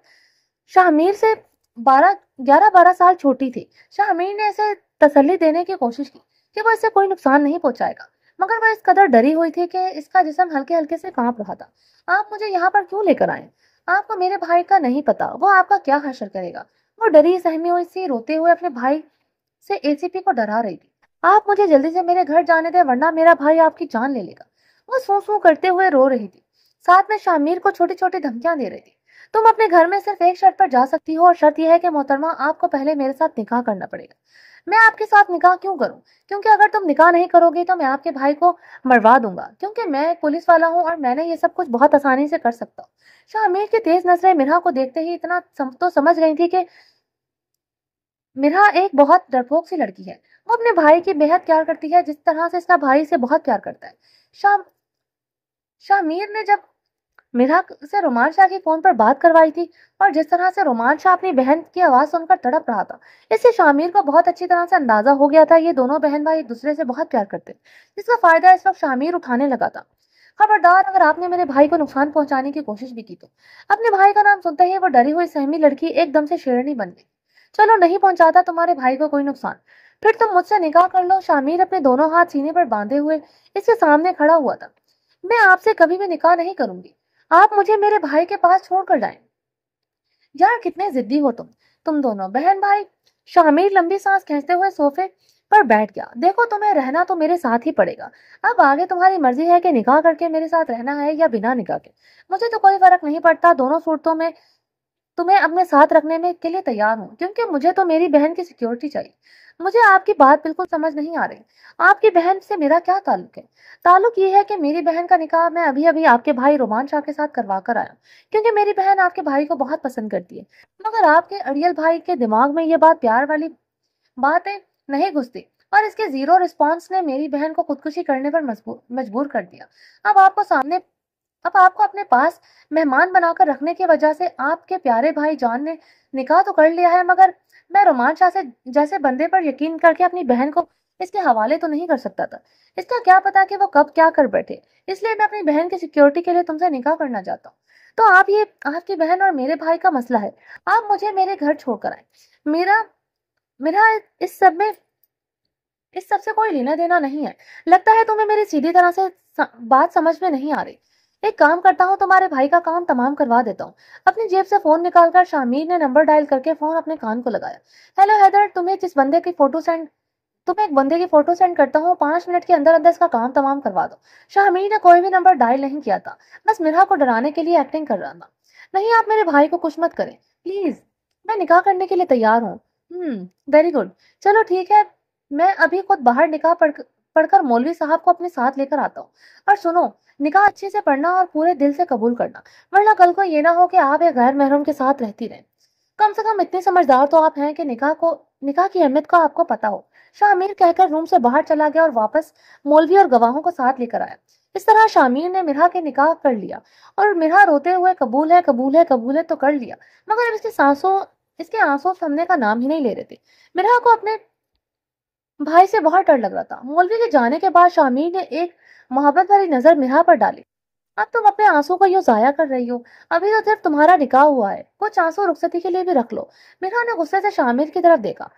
शाहमीर से 11-12 साल छोटी थी। शाहमीर ने इसे तसल्ली देने की कोशिश की कि वो इसे कोई नुकसान नहीं पहुंचाएगा, मगर वह इस कदर डरी हुई थी कि इसका जिस्म हल्के हल्के से कांप रहा था। आप मुझे यहाँ पर क्यों लेकर आए? आपको मेरे भाई का नहीं पता, वो आपका क्या हश्र करेगा। वो डरी सहमी हुई सी रोते हुए अपने भाई से एसीपी को डरा रही थी। आप मुझे जल्दी से मेरे घर जाने दें, वरना मेरा भाई आपकी जान ले लेगा। वो सू सू करते हुए रो रही थी, साथ में शामिर को छोटी छोटी धमकियां दे रही थी। तुम अपने घर में सिर्फ एक शर्त पर जा सकती हो, और शर्त यह है कि मोहतरमा, आपको पहले मेरे साथ निकाह करना पड़ेगा। मैं आपके साथ निकाह क्यों करूं? क्योंकि अगर तुम निकाह नहीं करोगे तो मैं आपके भाई को मरवा दूंगा, क्योंकि मैं एक पुलिस वाला हूं और मैंने ये सब कुछ बहुत आसानी से कर सकता हूँ। शामिर की तेज नजरें मिरा को देखते ही इतना तो समझ रही थी कि मिरा एक बहुत डरपोक सी लड़की है। वो अपने भाई की बेहद प्यार करती है, जिस तरह से इसका भाई से बहुत प्यार करता है। शाम शामिर ने जब मिरा से रोमान शाह की फोन पर बात करवाई थी, और जिस तरह से रोमान शाह अपनी बहन की आवाज सुनकर तड़प रहा था, इससे शामिर को बहुत अच्छी तरह से अंदाजा हो गया था ये दोनों बहन भाई एक दूसरे से बहुत प्यार करते, जिसका फायदा इस वक्त शामिर उठाने लगा था। खबरदार, अगर आपने मेरे भाई को नुकसान पहुंचाने की कोशिश भी की तो। अपने भाई का नाम सुनते ही वो डरी हुई सहमी लड़की एकदम से शेरनी बन गई। चलो, नहीं पहुंचाता तुम्हारे भाई को कोई नुकसान, फिर तुम मुझसे निकाह कर लो। शामिर अपने दोनों हाथ सीने पर बांधे हुए इसके सामने खड़ा हुआ था। मैं आपसे कभी भी निकाह नहीं करूंगी, आप मुझे मेरे भाई के पास छोड़कर जाएं। यार, कितने जिद्दी हो तुम दोनों बहन भाई। शामिर लंबी सांस खींचते हुए सोफे पर बैठ गया। देखो, तुम्हें रहना तो मेरे साथ ही पड़ेगा। अब आगे तुम्हारी मर्जी है कि निकाह करके मेरे साथ रहना है या बिना निकाह के। मुझे तो कोई फर्क नहीं पड़ता, दोनों सूरतों में तुम्हें अपने साथ रखने में के लिए तैयार हूँ, क्योंकि मुझे तो मेरी बहन की सिक्योरिटी चाहिए। मुझे आपकी बात बिल्कुल समझ नहीं आ रही। आपकी बहन से मेरा क्या ताल्लुक है? ताल्लुक ये है कि मेरी बहन का निकाह मैं अभी अभी आपके भाई रोमान शाह के साथ करवा कर आया, क्योंकि मेरी बहन आपके भाई को बहुत पसंद करती है। मगर आपके अड़ियल भाई के दिमाग में ये बात प्यार वाली बातें नहीं घुसती, और इसके जीरो रिस्पॉन्स ने मेरी बहन को खुदकुशी करने पर मजबूर कर दिया। अब आपको सामने अब आपको अपने पास मेहमान बनाकर रखने की वजह से आपके प्यारे भाई जान ने निकाह तो कर लिया है, मगर मैं रोमान शाह से जैसे बंदे पर यकीन करके अपनी बहन को इसके हवाले तो नहीं कर सकता था। इसका क्या पता कि वो कब क्या कर बैठे। इसलिए मैं अपनी बहन की सिक्योरिटी के लिए तुमसे निकाह करना चाहता हूँ। तो आप ये आपकी बहन और मेरे भाई का मसला है। आप मुझे मेरे घर छोड़कर आए। मेरा मेरा इस सब से कोई लेना देना नहीं है। लगता है तुम्हें मेरी सीधी तरह से बात समझ में नहीं आ रही। एक काम करता हूँ, तुम्हारे भाई का काम तमाम करवा देता हूँ। अपनी जेब से फोन निकालकर शामिर ने नंबर डायल करके फोन अपने कान को लगाया। हेलो हैदर, तुम्हें एक बंदे की फोटो सेंड करता हूँ, 5 मिनट के अंदर अंदर इसका काम तमाम करवा दो। शामिर ने कोई भी नंबर डायल नहीं किया था, बस मिरा को डराने के लिए एक्टिंग कर रहा था। नहीं, आप मेरे भाई को कुछ मत करें प्लीज, मैं निकाह करने के लिए तैयार हूँ। वेरी गुड, चलो ठीक है, मैं अभी खुद बाहर निकाह पढ़कर मौलवी साहब को अपने साथ लेकर आता हूँ। और सुनो, निकाह अच्छे से पढ़ना और पूरे दिल से कबूल करना, वरना कल को ये ना हो कि आप एक गैर महरम के साथ रहती रहें। कम से कम इतने समझदार तो आप हैं कि निकाह की अहमियत का आपको पता हो। शामिर कहकर रूम से बाहर चला गया और वापस मौलवी और गवाहों को साथ लेकर आया। इस तरह शामिर ने मिरा के निकाह कर लिया, और मिरा रोते हुए कबूल है कबूल है कबूल है तो कर लिया, मगर अब इसके आंसू थमने का नाम ही नहीं ले रहे थे। मिरा को अपने भाई से बहुत डर लग रहा था। मौलवी के जाने के बाद शामिर ने एक मोहब्बत भरी नजर मिरा पर डाली। अब तुम अपने आंसू को यूं जाया कर रही हो, अभी तो सिर्फ तुम्हारा निकाह हुआ है, कुछ आंसू रुखसती के लिए भी रख लो। मिरा ने गुस्से से शामिर की तरफ देखा।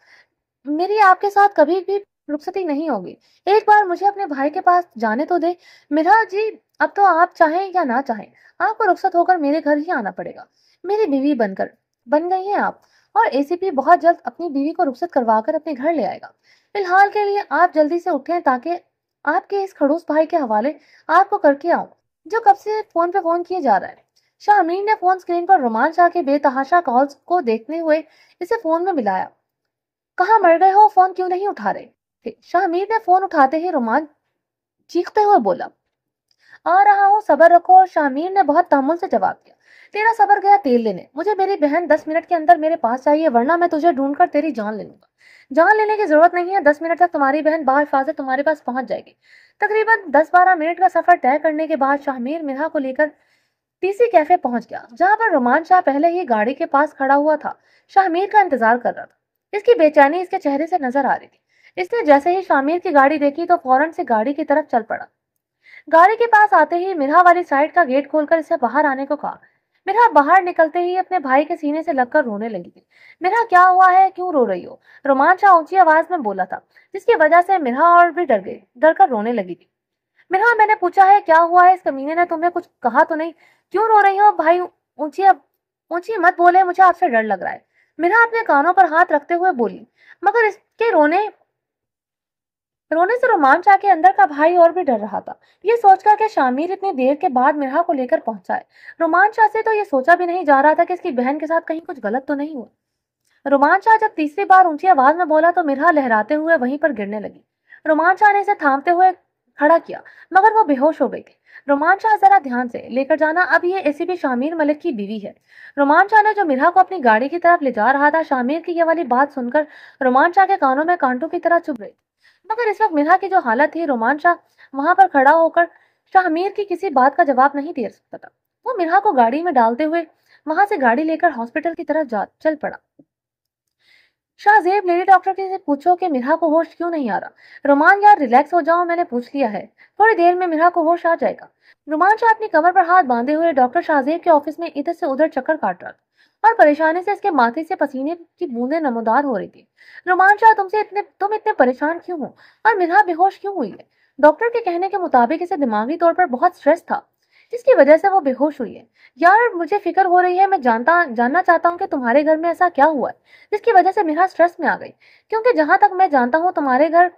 मेरी आपके साथ कभी भी रुखसती नहीं होगी। एक बार मुझे अपने भाई के पास जाने तो दे। मिरा जी, अब तो आप चाहें या ना चाहें, आपको रुखसत होकर मेरे घर ही आना पड़ेगा। मेरी बीवी बन गई हैं आप, और एसीपी बहुत जल्द अपनी बीवी को रुखसत करवाकर अपने घर ले आएगा। फिलहाल के लिए आप जल्दी से उठें, ताकि आपके इस खड़ूस भाई के हवाले आपको करके आऊं, जो कब से फोन पे फोन किए जा रहा है। शाह अमीन ने फोन स्क्रीन पर रोमान शाह के बेतहाशा कॉल्स को देखते हुए इसे फोन में मिलाया। कहाँ मर गए हो, फोन क्यों नहीं उठा रहे थे? शाहमीर ने फोन उठाते ही रोमान चीखते हुए बोला, आ रहा हूँ, सब्र रखो। शाहमीर ने बहुत तहम्मुल से जवाब दिया। तेरा सब्र गया तेल लेने। मुझे मेरी बहन 10 मिनट के अंदर मेरे पास चाहिए, वरना मैं तुझे ढूंढकर तेरी जान ले लूंगा। जान लेने की जरूरत नहीं है, 10 मिनट तक तुम्हारी बहन बाहिफाजत तुम्हारे पास पहुंच जाएगी। तकरीबन 10-12 मिनट का सफर तय करने के बाद शाहमीर मिरा को लेकर टीसी कैफे पहुंच गया, जहां पर रोमान शाह पहले ही गाड़ी के पास खड़ा हुआ था। शाहमीर का इंतजार कर रहा था। इसकी बेचैनी इसके चेहरे से नजर आ रही थी। इसने जैसे ही शामिर की गाड़ी देखी तो फौरन से गाड़ी की तरफ चल पड़ा। गाड़ी के पास आते ही मिरा वाली साइड का गेट खोलकर इसे बाहर आने को कहा। मिरा बाहर निकलते ही अपने भाई के सीने से लगकर रोने लगी थी। मिरा, क्या हुआ है, क्यों रो रही हो? रोमान शाह ऊंची आवाज में बोला था, जिसकी वजह से मिरा और भी डर कर रोने लगी थी। मिरा, मैंने पूछा है क्या हुआ है, इस कमीने ने तुम्हें कुछ कहा तो नहीं? क्यों रो रही हो भाई? ऊंची मत बोले, मुझे आपसे डर लग रहा है। मिरा अपने कानों पर हाथ रखते हुए बोली, मगर इसके रोने से रोमान शाह के अंदर का भाई और भी डर रहा था। ये सोचकर कि शामिर इतनी देर के बाद मिरा को लेकर पहुंचा है। रोमान शाह से तो ये सोचा भी नहीं जा रहा था कि इसकी बहन के साथ कहीं कुछ गलत तो नहीं हुआ। रोमान शाह जब तीसरी बार ऊंची आवाज में बोला तो मिरा लहराते हुए वहीं पर गिरने लगी। रोमान शाह ने इसे थामते हुए खड़ा किया, मगर वो बेहोश हो गई थी। रोमान शाह, जरा ध्यान से लेकर जाना, अब ये एसीपी शामिर मलिक की बीवी है। रोमान शाह ने जो मिरा को अपनी गाड़ी की तरफ ले जा रहा था, शामिर की ये वाली बात सुनकर रोमान शाह के कानों में कांटों की तरह चुभ रही। मगर इस वक्त मिरा की जो हालत थी, रोमान शाह वहां पर खड़ा होकर शाहमीर की किसी बात का जवाब नहीं दे सकता था। वो मिरा को गाड़ी में डालते हुए वहां से गाड़ी लेकर हॉस्पिटल की तरफ चल पड़ा। शाहजेब, लेडी डॉक्टर से पूछो कि मिरा को होश क्यों नहीं आ रहा। रोमान, यार रिलैक्स हो जाओ, मैंने पूछ लिया है, थोड़ी देर में मिरा को होश आ जाएगा। रोमान शाह अपनी कमर पर हाथ बांधे हुए डॉक्टर शाहजेब के ऑफिस में इधर से उधर चक्कर काट रहा था, और परेशानी से इसके माथे से पसीने की बूंदें नमोदार हो रही थी। रोमान शाह, तुम इतने परेशान क्यों हो, और मिरा बेहोश क्यों हुई है? डॉक्टर के कहने के मुताबिक इसे दिमागी तौर पर बहुत स्ट्रेस था, जिसकी वजह से वो बेहोश हुई है। यार मुझे फिक्र हो रही है, मैं जानना चाहता हूँ कि तुम्हारे घर में ऐसा क्या हुआ है जिसकी वजह से मिरा स्ट्रेस में आ गई, क्योंकि जहां तक मैं जानता हूँ तुम्हारे घर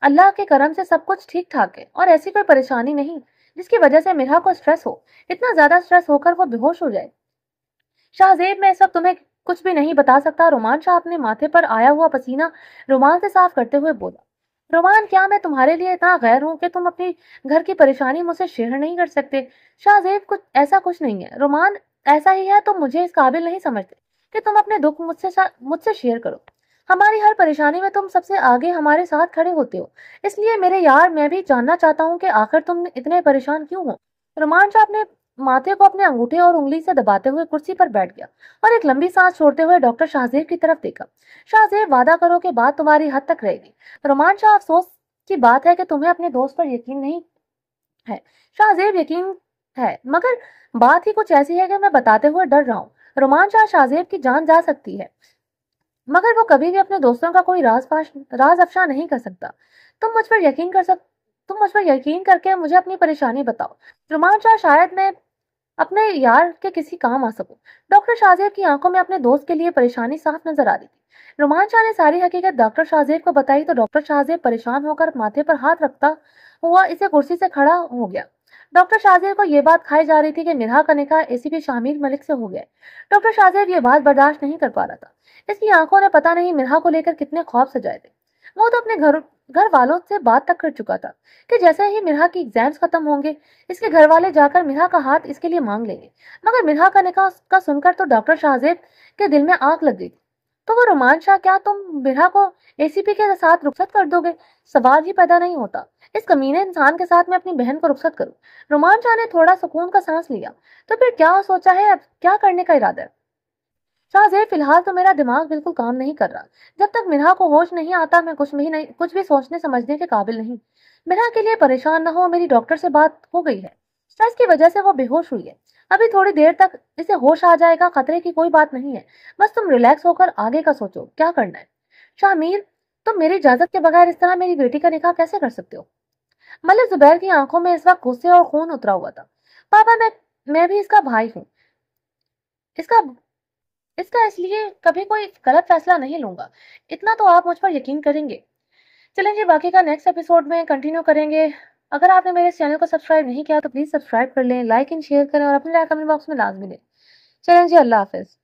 अल्लाह के करम से सब कुछ ठीक ठाक है, और ऐसी कोई परेशानी नहीं जिसकी वजह से मिरा को स्ट्रेस हो, इतना ज्यादा स्ट्रेस होकर वो बेहोश हो जाए। शाहजेब, मैं इस वक्त तुम्हें कुछ भी नहीं बता सकता। रोमान शाह अपने माथे पर आया हुआ पसीना रुमाल से साफ करते हुए बोला। रोमान, क्या मैं तुम्हारे लिए इतना गैर हूं कि तुम अपनी घर की परेशानी मुझसे शेयर नहीं कर सकते? शाहजेब, कुछ नहीं है रोमान, ऐसा ही है, तुम मुझे इस काबिल नहीं समझते कि तुम अपने दुख मुझसे शेयर करो। हमारी हर परेशानी में तुम सबसे आगे हमारे साथ खड़े होते हो। इसलिए मेरे यार, मैं भी जानना चाहता हूँ कि आखिर तुम इतने परेशान क्यों हो? रोमान शाह अपने माथे को अपने अंगूठे और उंगली से दबाते हुए कुर्सी पर बैठ गया और एक लंबी सांस छोड़ते हुए डॉक्टर शाहजेब की तरफ देखा। शाहजेब, वादा करो कि बात तुम्हारी हद तक रहेगी। रोमान शाह, अफसोस की बात है कि तुम्हें अपने दोस्त पर यकीन नहीं है। शाहजेब, यकीन है, मगर बात ही कुछ ऐसी है कि मैं बताते हुए डर रहा हूँ। रोमान शाह, शाहजेब की जान जा सकती है, मगर वो कभी भी अपने दोस्तों का कोई राज अफशा नहीं कर सकता। तुम मुझ पर यकीन कर सक तुम मुझ पर यकीन करके मुझे अपनी परेशानी बताओ। रोमान शाह, शायद मैं अपने यार के किसी काम आ सकूं। डॉक्टर शाहजेब की आंखों में अपने दोस्त के लिए परेशानी साफ नजर आ रही थी। रोमान शाह ने सारी हकीकत डॉक्टर शाहजेब को बताई तो डॉक्टर शाहजेब परेशान होकर माथे पर हाथ रखता हुआ इसे कुर्सी से खड़ा हो गया। डॉक्टर शाहजेब को यह बात खाई जा रही थी कि मिरहा का निकाह एसीपी शामिर मलिक से हो गया। डॉक्टर शाहजेब ये बात बर्दाश्त नहीं कर पा रहा था। इसकी आंखों ने पता नहीं मिरहा को लेकर कितने ख्वाब सजाए थे। वो तो अपने घर वालों से बात तक कर चुका था कि जैसे ही मिरहा की एग्जाम्स खत्म होंगे, इसके घर वाले जाकर मिरहा का हाथ इसके लिए मांग लेंगे। मगर मिरहा का निकाह का सुनकर तो डॉक्टर शाहजेब के दिल में आग लग गई। तो वो रोमान शाह, क्या तुम मिरहा को एसीपी के साथ रुखसत कर दोगे? सवाल ही पैदा नहीं होता। इस कमीने इंसान के साथ मैं अपनी बहन को रुखसत करूं? रोमान शाह ने थोड़ा सुकून का सांस लिया। तो फिर क्या सोचा है, अब क्या करने का इरादा है? शाहजेब, फिलहाल तो मेरा दिमाग बिल्कुल काम नहीं कर रहा। जब तक मिरहा को होश नहीं आता, मैं कुछ भी सोचने समझने के काबिल नहीं। मिरहा के लिए परेशान न हो, मेरी डॉक्टर से बात हो गई है। स्ट्रेस की वजह से वो बेहोश हुई है। अभी थोड़ी देर तक इसे होश आ जाएगा, खतरे की कोई बात नहीं है। बस तुम रिलैक्स होकर आगे का सोचो, क्या करना है। शामिर, तुम मेरी इजाजत के बगैर इस तरह मेरी बेटी का निकाह कैसे कर सकते हो? मलिक जुबैर की आंखों में इस वक्त गुस्से और खून उतरा हुआ था। पापा, मैं भी इसका भाई हूँ। इसका इसका इसलिए कभी कोई गलत फैसला नहीं लूंगा। इतना तो आप मुझ पर यकीन करेंगे। चलेंगे, बाकी का नेक्स्ट एपिसोड में कंटिन्यू करेंगे। अगर आपने मेरे इस चैनल को सब्सक्राइब नहीं किया तो प्लीज सब्सक्राइब कर लें, लाइक एंड शेयर करें और अपनी राय कमेंट बॉक्स में लाजमी दें। चलें जी, अल्लाह हाफिज।